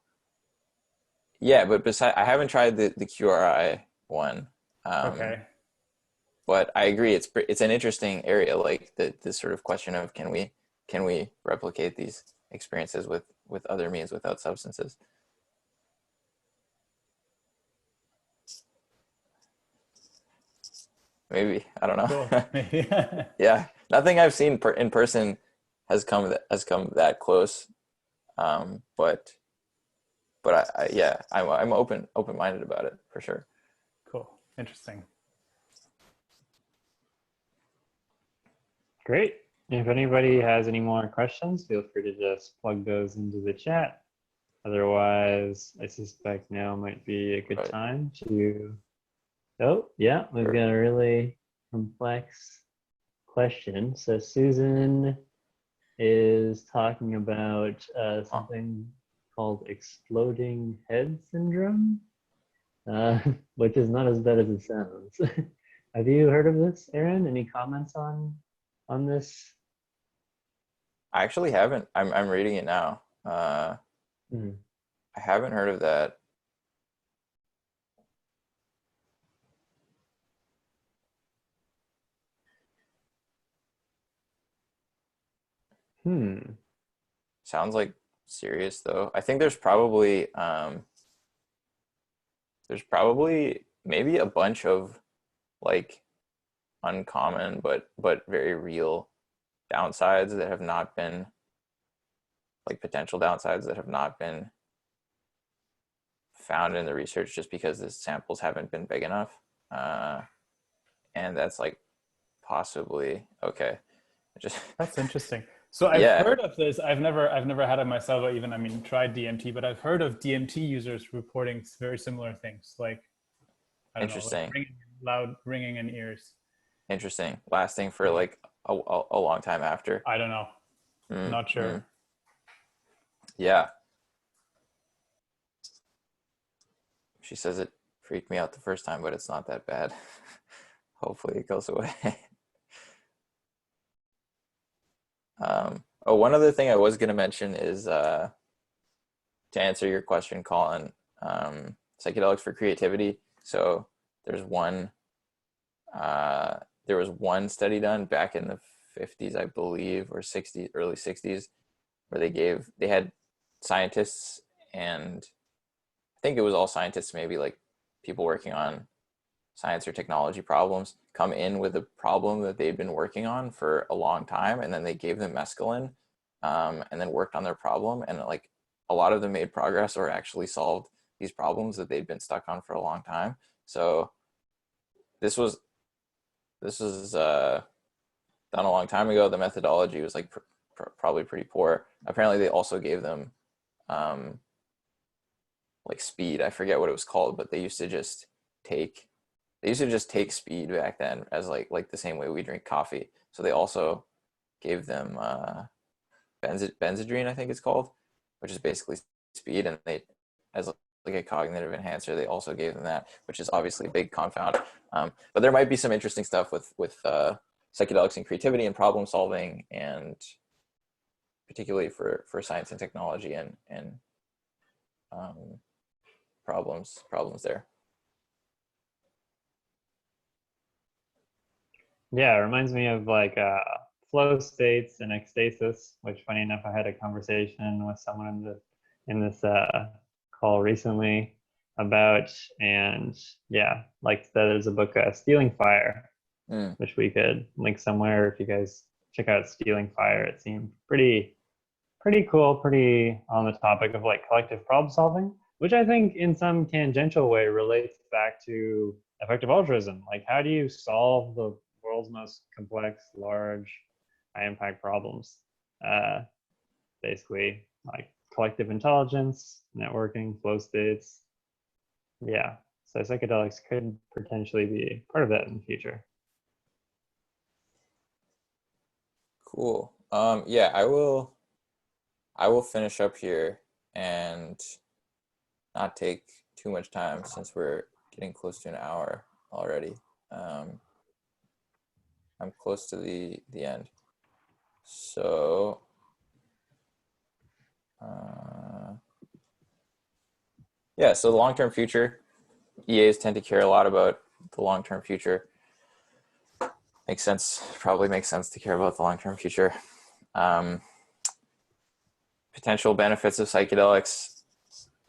[SPEAKER 2] Yeah, but I haven't tried the QRI one.
[SPEAKER 4] Okay.
[SPEAKER 2] But I agree, it's an interesting area, like the sort of question of can we replicate these experiences with other means without substances? Maybe, I don't
[SPEAKER 4] Cool.
[SPEAKER 2] know.
[SPEAKER 4] Maybe.
[SPEAKER 2] Yeah, nothing I've seen in person has come that close. But yeah, I'm open-minded about it for sure.
[SPEAKER 4] Cool. Interesting.
[SPEAKER 1] Great. If anybody has any more questions, feel free to just plug those into the chat. Otherwise, I suspect now might be a good
[SPEAKER 2] Right.
[SPEAKER 1] time to. Oh, yeah, we've
[SPEAKER 2] Sure.
[SPEAKER 1] got a really complex question. So Susan is talking about something called exploding head syndrome, which is not as bad as it sounds. Have you heard of this, Aaron? Any comments on this?
[SPEAKER 2] I actually haven't. I'm reading it now.
[SPEAKER 1] Hmm.
[SPEAKER 2] I haven't heard of that.
[SPEAKER 1] Hmm.
[SPEAKER 2] Sounds like serious though. I think there's probably maybe a bunch of like uncommon but very real downsides that have not been, like potential downsides that have not been found in the research just because the samples haven't been big enough. And that's like possibly okay. Just
[SPEAKER 4] That's interesting. So I've
[SPEAKER 2] yeah,
[SPEAKER 4] heard of this. I've never had it myself, or even, I mean, tried DMT, but I've heard of DMT users reporting very similar things, like, I don't know, like
[SPEAKER 2] interesting.
[SPEAKER 4] loud ringing in ears.
[SPEAKER 2] Interesting. Lasting for
[SPEAKER 4] Yeah.
[SPEAKER 2] like a long time after.
[SPEAKER 4] I don't know.
[SPEAKER 2] Mm,
[SPEAKER 4] Not sure.
[SPEAKER 2] yeah. She says it freaked me out the first time, but it's not that bad. Hopefully it goes away. Oh, one other thing I was going to mention is to answer your question, Colin, psychedelics for creativity. So there's one, there was one study done back in the 50s, I believe, or 60s, early 60s, where they had scientists, and I think it was all scientists, maybe like people working on science or technology problems, come in with a problem that they'd been working on for a long time, and then they gave them mescaline, and then worked on their problem, and like a lot of them made progress or actually solved these problems that they'd been stuck on for a long time. So this was done a long time ago. The methodology was like probably pretty poor. Apparently they also gave them um, like speed. I forget what it was called, but take they used to just take speed back then as like the same way we drink coffee. So they also gave them benzedrine, I think it's called, which is basically speed, and they, as like a cognitive enhancer, they also gave them that, which is obviously a big confound. But there might be some interesting stuff with psychedelics and creativity and problem solving, and particularly for science and technology and um, problems there.
[SPEAKER 1] Yeah, it reminds me of like flow states and ecstasis, which funny enough, I had a conversation with someone in this call recently about, and yeah, like there's a book, Stealing Fire,
[SPEAKER 2] Mm.
[SPEAKER 1] which we could link somewhere if you guys check out Stealing Fire. It seemed pretty cool, pretty on the topic of like collective problem solving, which I think in some tangential way relates back to effective altruism. Like, how do you solve the world's most complex, large, high impact problems? Uh, Basically, like collective intelligence, networking, flow states. Yeah. So psychedelics could potentially be part of that in the future.
[SPEAKER 2] Cool. Yeah, I will finish up here and not take too much time since we're getting close to an hour already. Um, I'm close to the end. So Yeah, so the long-term future, EAs tend to care a lot about the long-term future. Makes sense, probably makes sense to care about the long-term future. Potential benefits of psychedelics,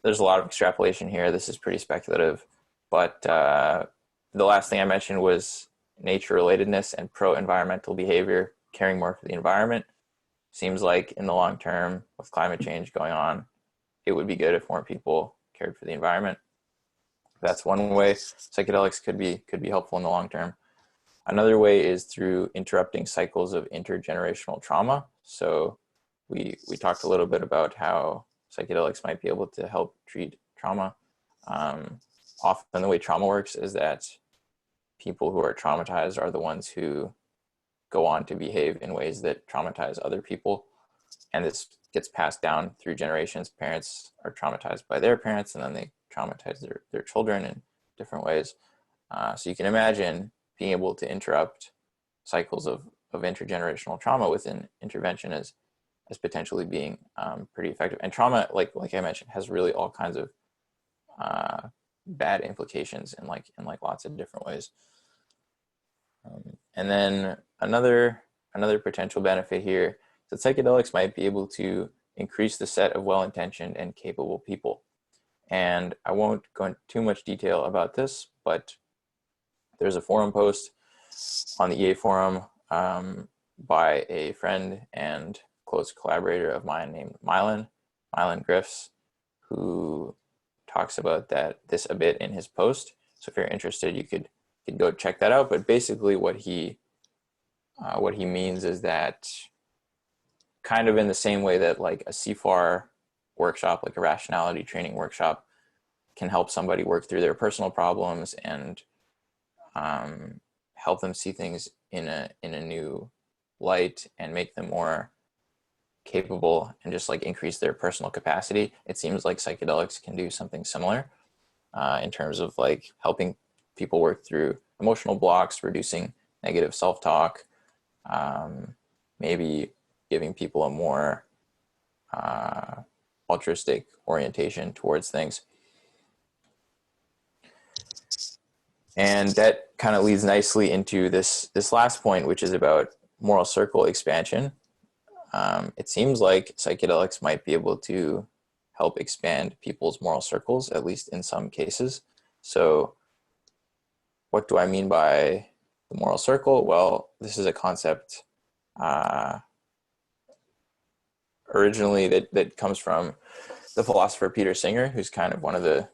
[SPEAKER 2] there's a lot of extrapolation here. This is pretty speculative, but the last thing I mentioned was nature relatedness and pro-environmental behavior, caring more for the environment. Seems like in the long term, with climate change going on, it would be good if more people cared for the environment. That's one way psychedelics could be helpful in the long term. Another way is through interrupting cycles of intergenerational trauma. So we talked a little bit about how psychedelics might be able to help treat trauma. Often the way trauma works is that people who are traumatized are the ones who go on to behave in ways that traumatize other people. And this gets passed down through generations. Parents are traumatized by their parents, and then they traumatize their children in different ways. So you can imagine being able to interrupt cycles of intergenerational trauma with an intervention as potentially being pretty effective. And trauma, like I mentioned, has really all kinds of bad implications in lots of different ways. And then another potential benefit here is that psychedelics might be able to increase the set of well-intentioned and capable people. And I won't go into too much detail about this, but there's a forum post on the EA forum by a friend and close collaborator of mine named Mylan Griffs, who talks about this a bit in his post. So if you're interested, you could go check that out. But basically what he means is that, kind of in the same way that like a CFAR workshop, like a rationality training workshop, can help somebody work through their personal problems and help them see things in a new light and make them more capable and just like increase their personal capacity. It seems like psychedelics can do something similar in terms of like helping people work through emotional blocks, reducing negative self-talk, maybe giving people a more altruistic orientation towards things. And that kind of leads nicely into this last point, which is about moral circle expansion. It seems like psychedelics might be able to help expand people's moral circles, at least in some cases. So what do I mean by the moral circle? Well, this is a concept originally that comes from the philosopher Peter Singer, who's kind of one of the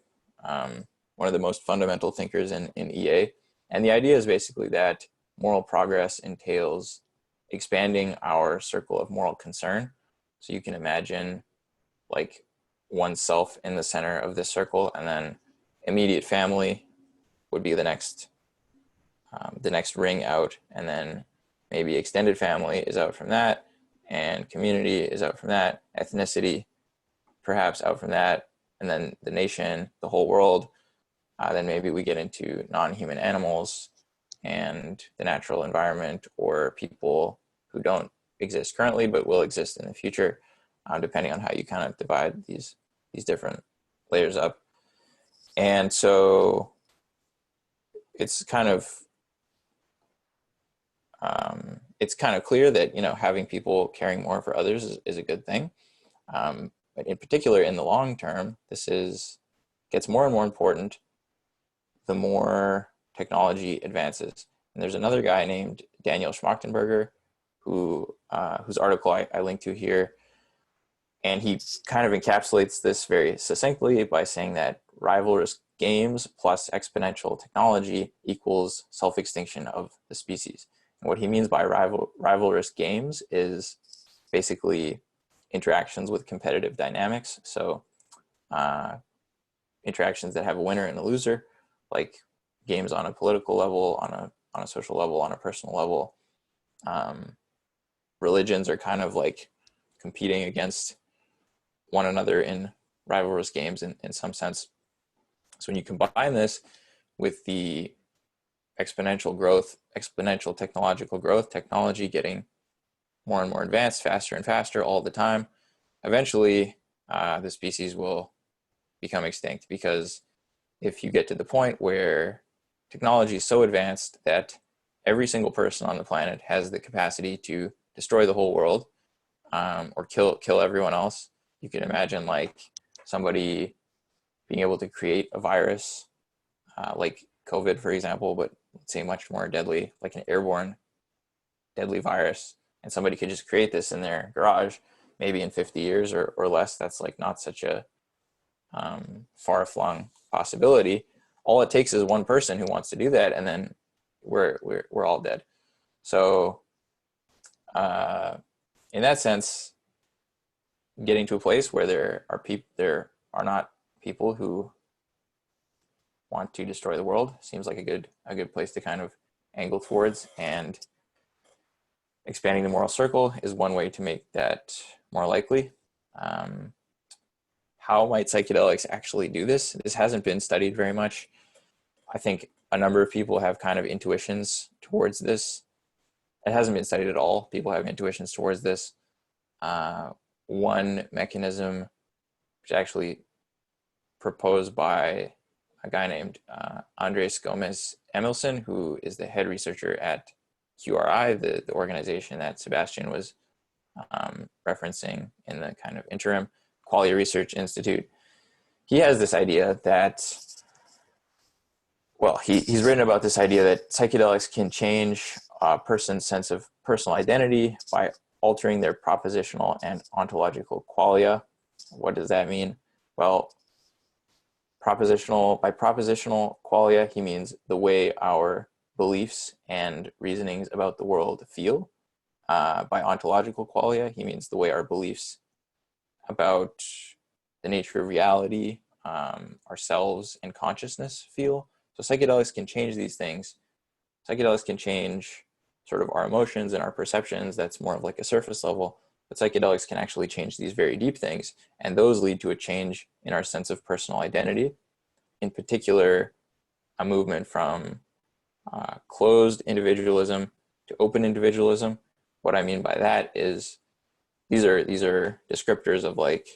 [SPEAKER 2] most fundamental thinkers in EA. And the idea is basically that moral progress entails expanding our circle of moral concern. So you can imagine like oneself in the center of this circle, and then immediate family would be the next ring out, and then maybe extended family is out from that, and community is out from that, ethnicity perhaps out from that, and then the nation, the whole world. Then maybe we get into non-human animals and the natural environment, or people who don't exist currently but will exist in the future, depending on how you kind of divide these different layers up. And so it's kind of clear that, you know, having people caring more for others is a good thing. But in particular, in the long term, gets more and more important the more technology advances. And there's another guy named Daniel Schmachtenberger whose article I linked to here, and he kind of encapsulates this very succinctly by saying that rivalrous games plus exponential technology equals self-extinction of the species. And what he means by rivalrous games is basically interactions with competitive dynamics. So interactions that have a winner and a loser, like games on a political level, on a social level, on a personal level. Religions are kind of like competing against one another in rivalrous games in some sense. So when you combine this with the exponential growth, exponential technological growth, technology getting more and more advanced, faster and faster all the time, eventually the species will become extinct, because if you get to the point where technology is so advanced that every single person on the planet has the capacity to destroy the whole world, or kill everyone else, you can imagine like somebody being able to create a virus like COVID, for example, but let's say much more deadly, like an airborne deadly virus, and somebody could just create this in their garage, maybe in 50 years or less. That's like not such a far-flung possibility. All it takes is one person who wants to do that, and then we're all dead. So in that sense, getting to a place where there are not people who want to destroy the world seems like a good place to kind of angle towards, and expanding the moral circle is one way to make that more likely. How might psychedelics actually do this? This hasn't been studied very much. I think a number of people have kind of intuitions towards this. It hasn't been studied at all. People have intuitions towards this. One mechanism, which is actually proposed by a guy named Andres Gomez Emilson, who is the head researcher at QRI, the organization that Sebastian was referencing in the kind of interim, Quality Research Institute. He has this idea that, well, he's written about this idea that psychedelics can change a person's sense of personal identity by altering their propositional and ontological qualia. What does that mean? Well, by propositional qualia, he means the way our beliefs and reasonings about the world feel. By ontological qualia, he means the way our beliefs about the nature of reality, ourselves, and consciousness feel. So psychedelics can change these things. Psychedelics can change sort of our emotions and our perceptions. That's more of like a surface level. But psychedelics can actually change these very deep things, and those lead to a change in our sense of personal identity. In particular, a movement from closed individualism to open individualism. What I mean by that is these are descriptors of like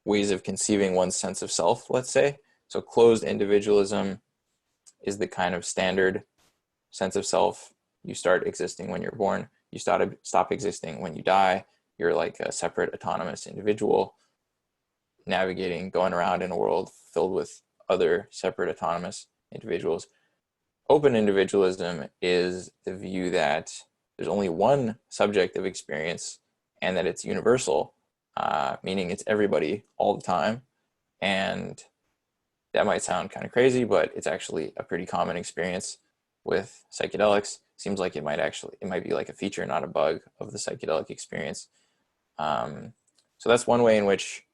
[SPEAKER 2] ways of conceiving one's sense of self, let's say. So closed individualism is the kind of standard sense of self. You start existing when you're born. You stop existing when you die. You're like a separate autonomous individual navigating, going around in a world filled with other separate autonomous individuals. Open individualism is the view that there's only one subject of experience and that it's universal, meaning it's everybody all the time. And that might sound kind of crazy, but it's actually a pretty common experience with psychedelics. Seems like it might be like a feature, not a bug, of the psychedelic experience. So that's one way in which,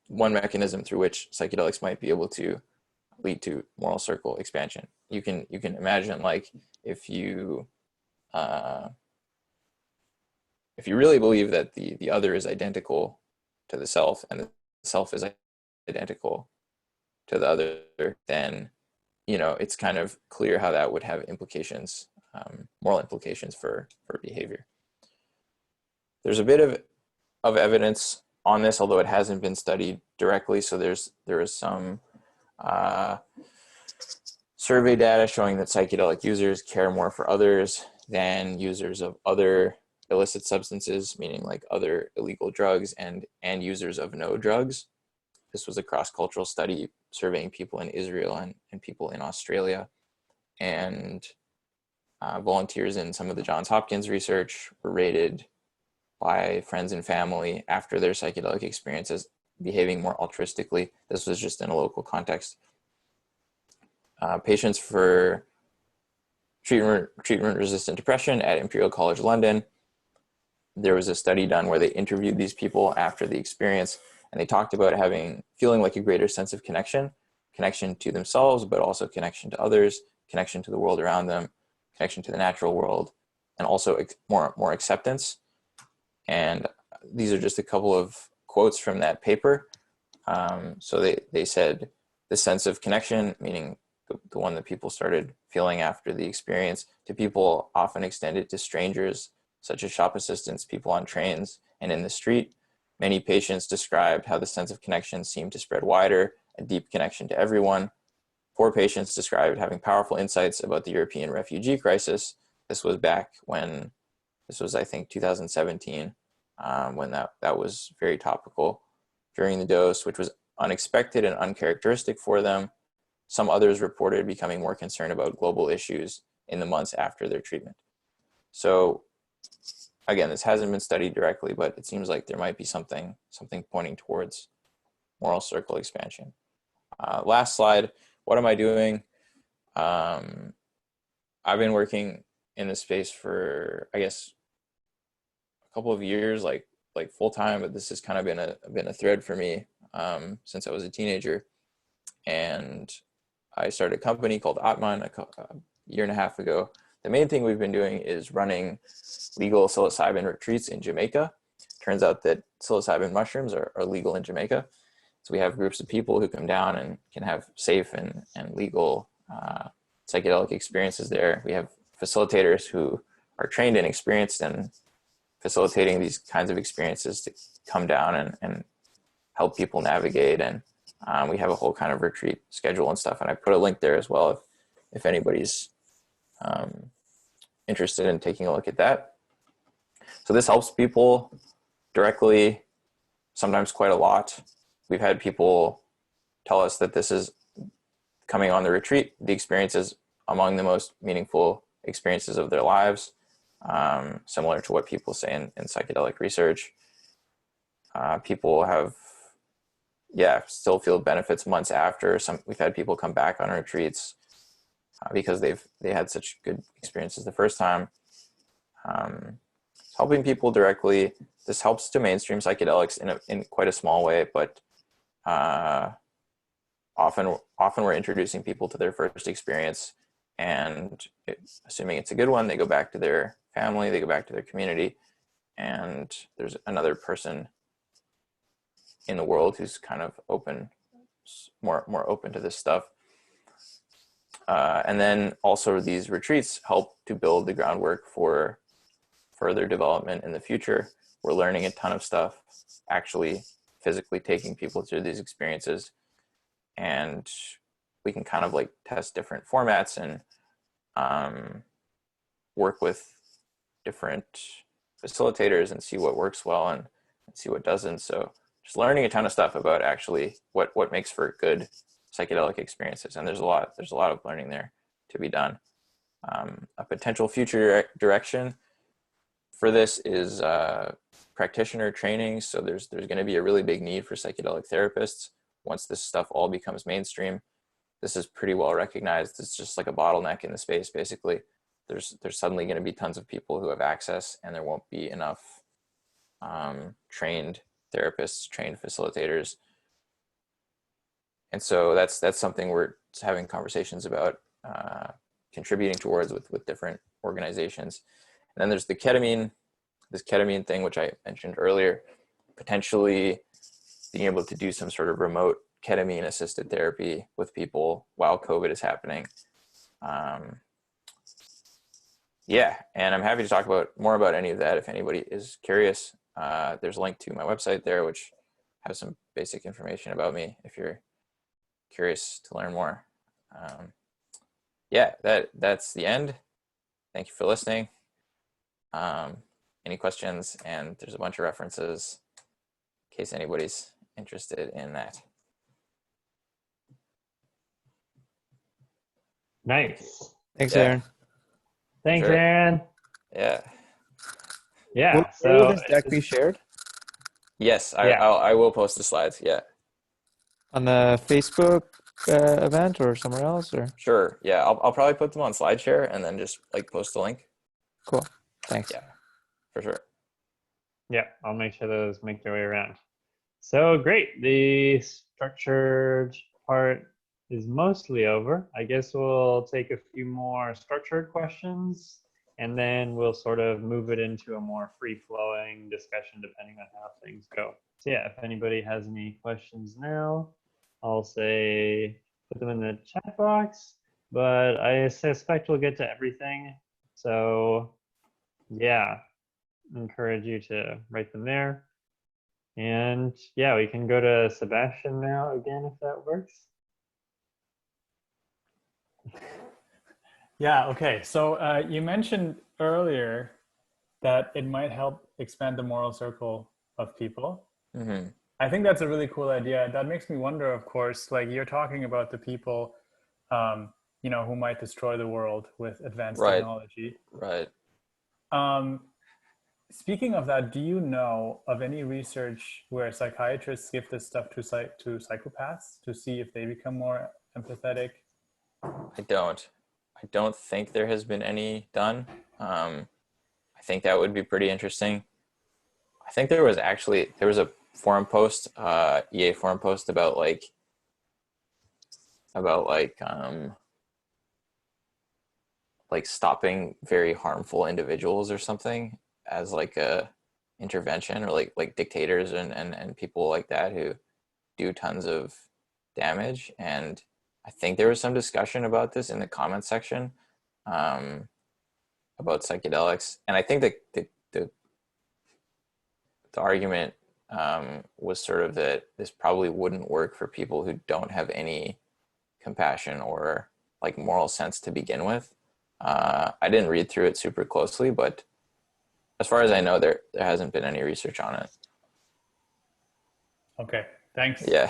[SPEAKER 2] one mechanism through which psychedelics might be able to lead to moral circle expansion. You can imagine, like, if you really believe that the other is identical to the self, and the self is identical to the other, then it's kind of clear how that would have implications, moral implications for behavior. There's a bit of evidence on this, although it hasn't been studied directly. So there is some survey data showing that psychedelic users care more for others than users of other illicit substances, meaning like other illegal drugs, and users of no drugs. This was a cross-cultural study surveying people in Israel and people in Australia. And volunteers in some of the Johns Hopkins research were rated by friends and family after their psychedelic experiences behaving more altruistically. This was just in a local context. Patients for treatment-resistant depression at Imperial College London, there was a study done where they interviewed these people after the experience, and they talked about feeling like a greater sense of connection to themselves, but also connection to others, connection to the world around them, connection to the natural world, and also more acceptance. And these are just a couple of quotes from that paper. So they said the sense of connection, meaning the one that people started feeling after the experience, to people often extended to strangers, such as shop assistants, people on trains and in the street. Many patients described how the sense of connection seemed to spread wider, a deep connection to everyone. 4 patients described having powerful insights about the European refugee crisis. This was back when, this was I think 2017, when that was very topical during the dose, which was unexpected and uncharacteristic for them. Some others reported becoming more concerned about global issues in the months after their treatment. So again, this hasn't been studied directly, but it seems like there might be something pointing towards moral circle expansion. Last slide. What am I doing? I've been working in this space for, I guess, a couple of years, like full time, but this has kind of been a thread for me since I was a teenager. And I started a company called Atman a year and a half ago. The main thing we've been doing is running legal psilocybin retreats in Jamaica. Turns out that psilocybin mushrooms are legal in Jamaica. So we have groups of people who come down and can have safe and legal psychedelic experiences there. We have facilitators who are trained and experienced in facilitating these kinds of experiences to come down and help people navigate. And we have a whole kind of retreat schedule and stuff. And I put a link there as well if anybody's interested in taking a look at that. So this helps people directly, sometimes quite a lot. We've had people tell us that this is coming on the retreat, the experience is among the most meaningful experiences of their lives, similar to what people say in psychedelic research. People have, still feel benefits months after. We've had people come back on retreats because they had such good experiences the first time. Helping people directly, this helps to mainstream psychedelics in quite a small way, but often we're introducing people to their first experience, and assuming it's a good one, they go back to their family, they go back to their community, and there's another person in the world who's kind of more open to this stuff. And then also these retreats help to build the groundwork for further development in the future. We're learning a ton of stuff, actually physically taking people through these experiences, and we can kind of like test different formats and work with different facilitators and see what works well and see what doesn't. So just learning a ton of stuff about actually what makes for good psychedelic experiences. And there's a lot of learning there to be done. A potential future direction for this is practitioner training. So there's going to be a really big need for psychedelic therapists once this stuff all becomes mainstream. This is pretty well recognized. It's just like a bottleneck in the space, basically. There's suddenly going to be tons of people who have access, and there won't be enough trained therapists, trained facilitators. And so that's something we're having conversations about, contributing towards with different organizations. And then there's this ketamine thing, which I mentioned earlier, potentially being able to do some sort of remote ketamine assisted therapy with people while COVID is happening. And I'm happy to talk more about any of that if anybody is curious. There's a link to my website there, which has some basic information about me if you're curious to learn more. That's the end. Thank you for listening. Any questions? And there's a bunch of references in case anybody's interested in that.
[SPEAKER 1] Nice.
[SPEAKER 3] Thanks,
[SPEAKER 2] Yeah.
[SPEAKER 3] Aaron.
[SPEAKER 1] Thanks,
[SPEAKER 2] Sure.
[SPEAKER 1] Aaron.
[SPEAKER 2] Yeah.
[SPEAKER 1] Yeah.
[SPEAKER 3] Where will
[SPEAKER 1] So
[SPEAKER 3] this deck be shared?
[SPEAKER 2] Yes,
[SPEAKER 1] Yeah.
[SPEAKER 2] I will post the slides. Yeah.
[SPEAKER 3] On the Facebook event or somewhere else? Or
[SPEAKER 2] Sure. Yeah. I'll probably put them on SlideShare and then just like post the link.
[SPEAKER 3] cool. Thanks.
[SPEAKER 2] Yeah, for sure.
[SPEAKER 1] Yeah, I'll make sure those make their way around. So great. The structured part is mostly over. I guess we'll take a few more structured questions, and then we'll sort of move it into a more free-flowing discussion depending on how things go. So yeah, if anybody has any questions now, I'll say put them in the chat box, but I suspect we'll get to everything. So yeah, encourage you to write them there. And yeah, we can go to Sebastian now again, if that works.
[SPEAKER 4] Yeah, okay. So you mentioned earlier that it might help expand the moral circle of people.
[SPEAKER 2] Mm-hmm.
[SPEAKER 4] I think that's a really cool idea. That makes me wonder, of course, like you're talking about the people, who might destroy the world with advanced
[SPEAKER 2] Right.
[SPEAKER 4] technology.
[SPEAKER 2] Right.
[SPEAKER 4] Speaking of that, do you know of any research where psychiatrists give this stuff to psychopaths to see if they become more empathetic?
[SPEAKER 2] I don't think there has been any done. I think that would be pretty interesting. I think there was a forum post, EA forum post about stopping very harmful individuals or something as like a intervention, or like dictators and people like that who do tons of damage. And I think there was some discussion about this in the comment section, about psychedelics. And I think that the argument was sort of that this probably wouldn't work for people who don't have any compassion or like moral sense to begin with. I didn't read through it super closely, but as far as I know, there hasn't been any research on it.
[SPEAKER 4] Okay, thanks.
[SPEAKER 2] Yeah.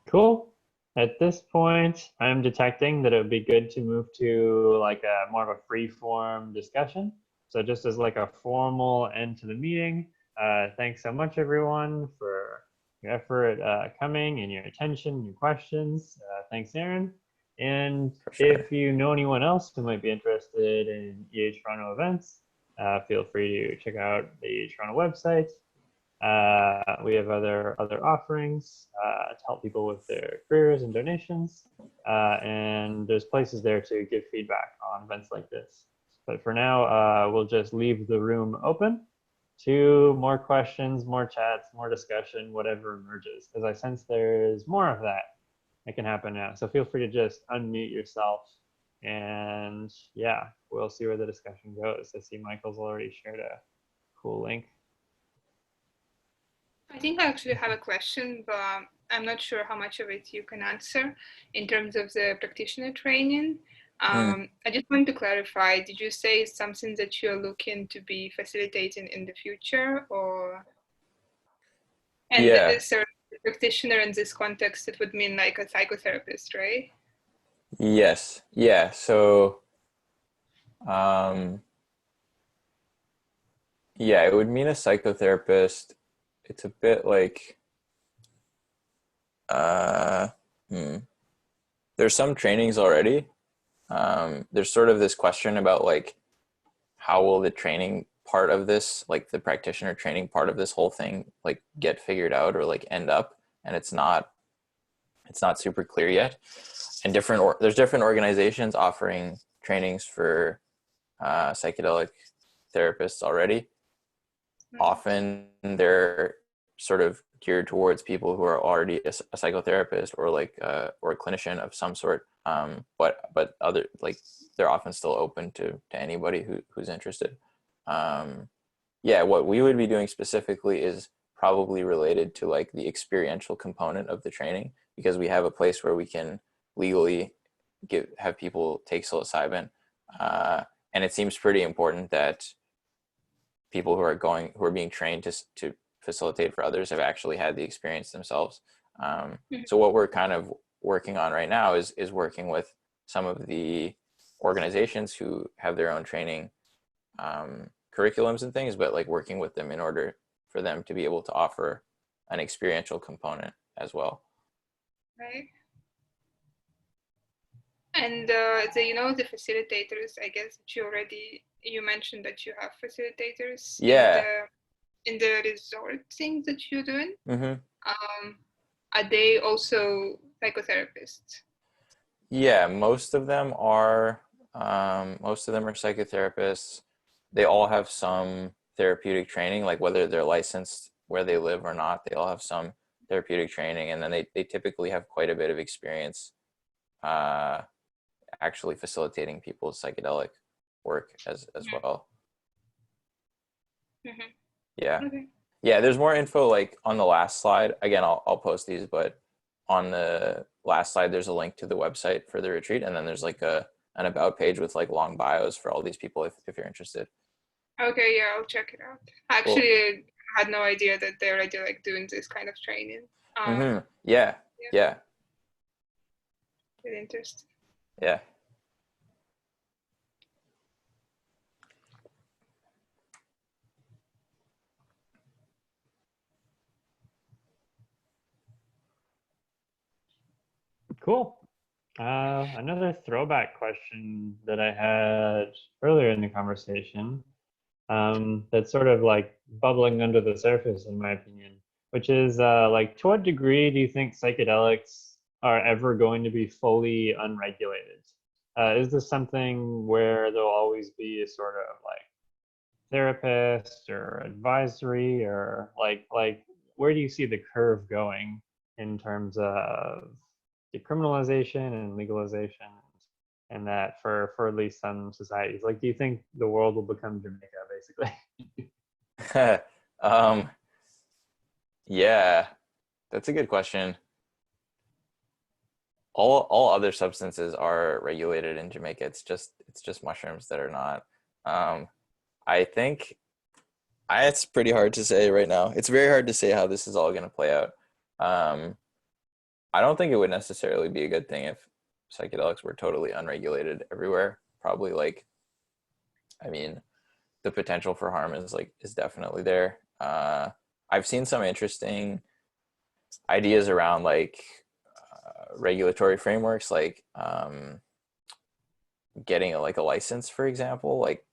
[SPEAKER 1] Cool. At this point, I'm detecting that it would be good to move to like a more of a free form discussion. So just as like a formal end to the meeting, thanks so much everyone for your effort coming and your attention and your questions. Thanks, Aaron. And
[SPEAKER 2] Sure.
[SPEAKER 1] if you know anyone else who might be interested in EH Toronto events, feel free to check out the EH Toronto website. We have other offerings to help people with their careers and donations. And there's places there to give feedback on events like this. But for now, we'll just leave the room open to more questions, more chats, more discussion, whatever emerges. Because I sense there's more of that can happen now. So feel free to just unmute yourself. And yeah, we'll see where the discussion goes. I see Michael's already shared a cool link.
[SPEAKER 5] I think I actually have a question, but I'm not sure how much of it you can answer in terms of the practitioner training. I just want to clarify, did you say it's something that you're looking to be facilitating in the future, or? And
[SPEAKER 2] Yeah.
[SPEAKER 5] so the practitioner in this context, it would mean like a psychotherapist, right?
[SPEAKER 2] Yes. Yeah. So, yeah, it would mean a psychotherapist. It's a bit like, there's some trainings already. There's sort of this question about like, how will the training part of this, like the practitioner training part of this whole thing, like get figured out or like end up? And it's not super clear yet. And there's different organizations offering trainings for psychedelic therapists already. Often they're sort of geared towards people who are already a psychotherapist or like or a clinician of some sort. But other, like, they're often still open to anybody who's interested. Yeah, what we would be doing specifically is probably related to like the experiential component of the training, because we have a place where we can legally have people take psilocybin, and it seems pretty important that people who are being trained to facilitate for others have actually had the experience themselves. So what we're kind of working on right now is working with some of the organizations who have their own training curriculums and things, but like working with them in order for them to be able to offer an experiential component as well.
[SPEAKER 5] Right. And the facilitators, I guess that you mentioned that you have facilitators.
[SPEAKER 2] Yeah.
[SPEAKER 5] In the resort thing that you're doing.
[SPEAKER 2] Mm-hmm.
[SPEAKER 5] Are they also psychotherapists?
[SPEAKER 2] Yeah, most of them are psychotherapists. They all have some therapeutic training, like whether they're licensed where they live or not, they all have some therapeutic training, and then they typically have quite a bit of experience actually facilitating people's psychedelic work as well.
[SPEAKER 5] Mm-hmm.
[SPEAKER 2] Yeah.
[SPEAKER 5] Okay.
[SPEAKER 2] Yeah, there's more info like on the last slide. Again, I'll post these, but on the last slide, there's a link to the website for the retreat. And then there's like an about page with like long bios for all these people if you're interested.
[SPEAKER 5] Okay, yeah, I'll check it out. Actually,
[SPEAKER 2] Cool.
[SPEAKER 5] I had no idea that they're already like doing this kind of training.
[SPEAKER 2] Yeah.
[SPEAKER 5] Really interesting.
[SPEAKER 2] Yeah.
[SPEAKER 1] Cool. Another throwback question that I had earlier in the conversation, that's sort of like bubbling under the surface, in my opinion, which is like, to what degree do you think psychedelics are ever going to be fully unregulated? Is this something where there'll always be a sort of like therapist or advisory, or like where do you see the curve going in terms of decriminalization and legalization, and that for at least some societies? Like, do you think the world will become Jamaica, basically?
[SPEAKER 2] Yeah, that's a good question. All other substances are regulated in Jamaica. It's just mushrooms that are not. I think it's pretty hard to say right now. It's very hard to say how this is all going to play out. I don't think it would necessarily be a good thing if psychedelics were totally unregulated everywhere. Probably like, I mean, the potential for harm is definitely there. I've seen some interesting ideas around like regulatory frameworks, like getting a license, for example. Like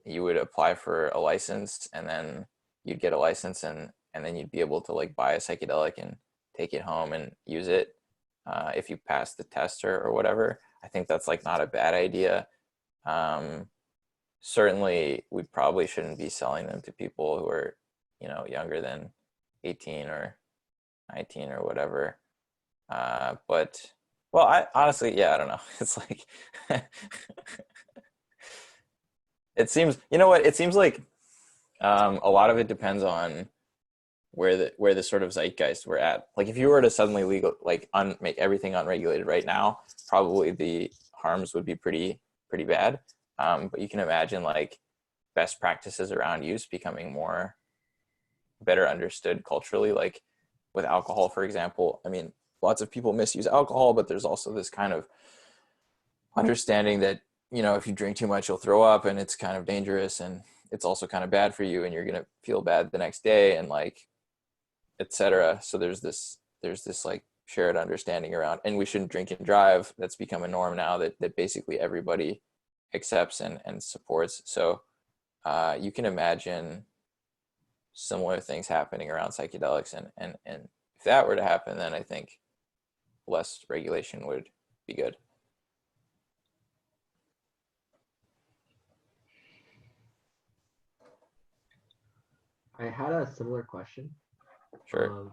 [SPEAKER 2] you would apply for a license and then you'd get a license and then you'd be able to like buy a psychedelic and take it home and use it if you pass the test or whatever. I think that's like not a bad idea. Certainly we probably shouldn't be selling them to people who are, younger than 18 or 19 or whatever. But well, I honestly, yeah, I don't know. It's like, it seems, it seems like a lot of it depends on where the sort of zeitgeist we're at. Like if you were to suddenly make everything unregulated right now, probably the harms would be pretty bad. But you can imagine like best practices around use becoming better understood culturally. Like with alcohol, for example, I mean, lots of people misuse alcohol, but there's also this kind of understanding that, if you drink too much, you'll throw up and it's kind of dangerous and it's also kind of bad for you and you're going to feel bad the next day and like, etc. So there's this like shared understanding around, and we shouldn't drink and drive. That's become a norm now that basically everybody accepts and supports. So you can imagine similar things happening around psychedelics, and if that were to happen, then I think less regulation would be good.
[SPEAKER 6] I had a similar question.
[SPEAKER 2] Sure.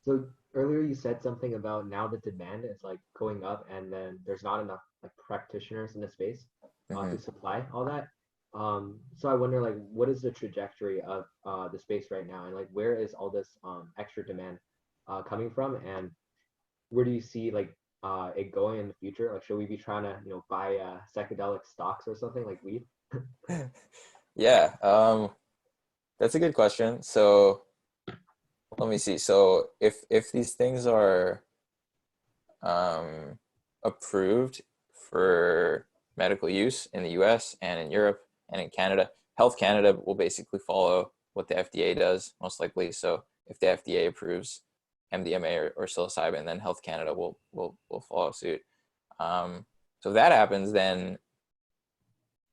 [SPEAKER 6] So earlier you said something about now the demand is like going up and then there's not enough like practitioners in the space to supply all that. So I wonder like what is the trajectory of the space right now, and like where is all this extra demand coming from, and where do you see like it going in the future? Like should we be trying to buy psychedelic stocks or something like weed?
[SPEAKER 2] Yeah, that's a good question. So let me see. So if these things are approved for medical use in the US and in Europe and in Canada, Health Canada will basically follow what the FDA does, most likely. So if the FDA approves MDMA or psilocybin, then Health Canada will follow suit. So if that happens, then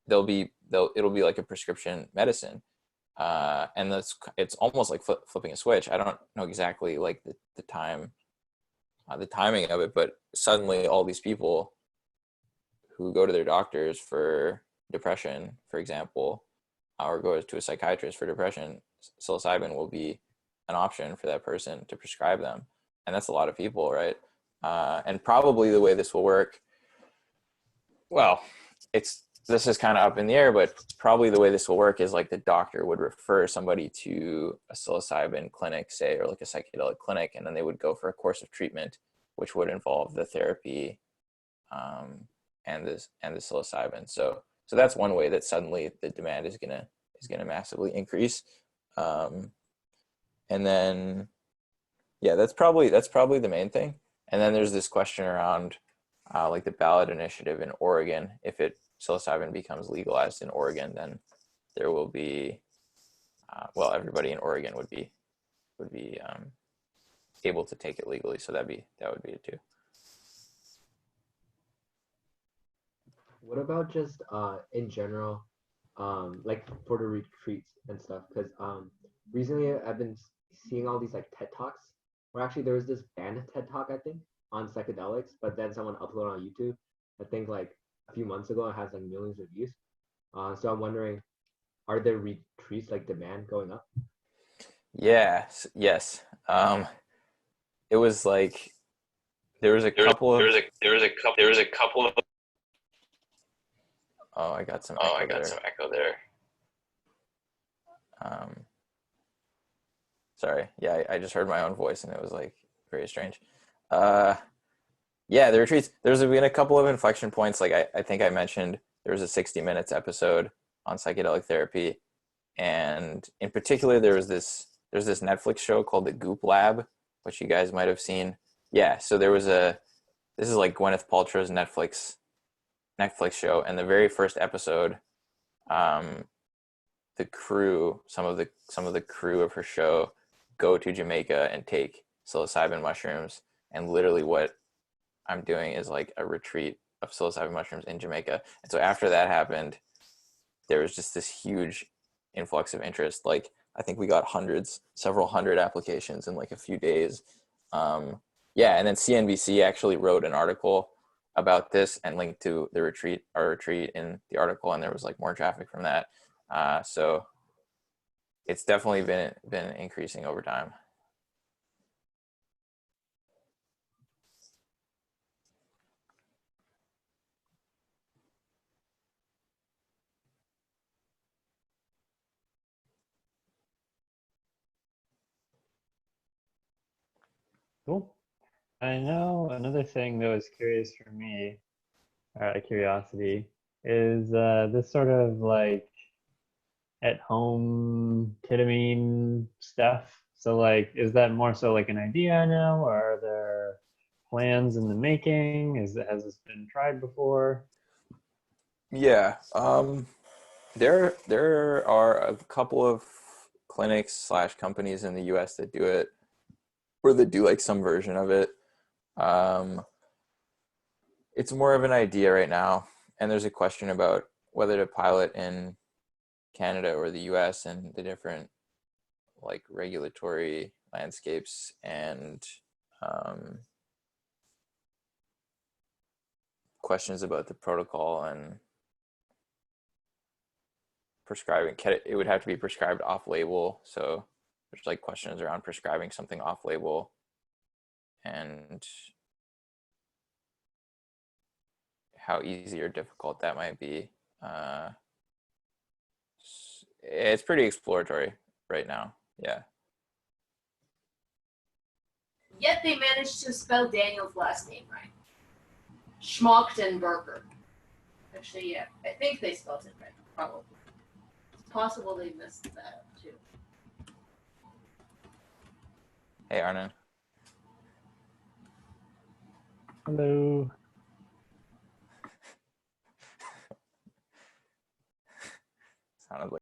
[SPEAKER 2] it'll be like a prescription medicine. And it's almost like flipping a switch. I don't know exactly like the timing of it, but suddenly all these people who go to their doctors for depression, for example, or go to a psychiatrist for depression, psilocybin will be an option for that person to prescribe them. And that's a lot of people, right? And probably the way this will work, well, it's this is kind of up in the air, but probably the way this will work is like the doctor would refer somebody to a psilocybin clinic, say, or like a psychedelic clinic, and then they would go for a course of treatment, which would involve the therapy and the psilocybin. So that's one way that suddenly the demand is gonna massively increase. And then, yeah, that's probably the main thing. And then there's this question around like the ballot initiative in Oregon. If psilocybin becomes legalized in Oregon, then there will be, well, everybody in Oregon would be able to take it legally. So that would be it too.
[SPEAKER 6] What about just in general, like for the retreats and stuff? Because recently I've been seeing all these like TED Talks, where actually there was this banned TED Talk, I think, on psychedelics, but then someone uploaded on YouTube, I think like a few months ago. It has like millions of views. So I'm wondering, are there retreats like demand going up?
[SPEAKER 2] Yes. It was like there was a couple of oh, I got some echo there. Sorry. Yeah, I just heard my own voice and it was like very strange. Yeah, the retreats, there's been a couple of inflection points. Like I think I mentioned there was a 60 Minutes episode on psychedelic therapy. And in particular, there's this Netflix show called The Goop Lab, which you guys might have seen. Yeah, so this is like Gwyneth Paltrow's Netflix show, and the very first episode, the crew, some of the crew of her show go to Jamaica and take psilocybin mushrooms, and literally what I'm doing is like a retreat of psilocybin mushrooms in Jamaica. And so after that happened, there was just this huge influx of interest. Like I think we got several hundred applications in like a few days. Yeah, and then CNBC actually wrote an article about this and linked to our retreat in the article, and there was like more traffic from that. So it's definitely been increasing over time.
[SPEAKER 1] Cool. I know another thing that was curious for me, out of curiosity, is this sort of like at home ketamine stuff. So like, is that more so like an idea now, or are there plans in the making? Has this been tried before?
[SPEAKER 2] Yeah, there are a couple of clinics / companies in the US that do it, or that do like some version of it. It's more of an idea right now, and there's a question about whether to pilot in Canada or the US and the different like regulatory landscapes and questions about the protocol and prescribing. It would have to be prescribed off-label, so there's like questions around prescribing something off-label and how easy or difficult that might be. It's pretty exploratory right now. Yeah.
[SPEAKER 7] Yet they managed to spell Daniel's last name right. Schmalktenberger. Actually, yeah, I think they spelled it right. Probably. It's possible they messed that up too.
[SPEAKER 2] Hey, Arnon.
[SPEAKER 1] Hello.
[SPEAKER 2] Sounded like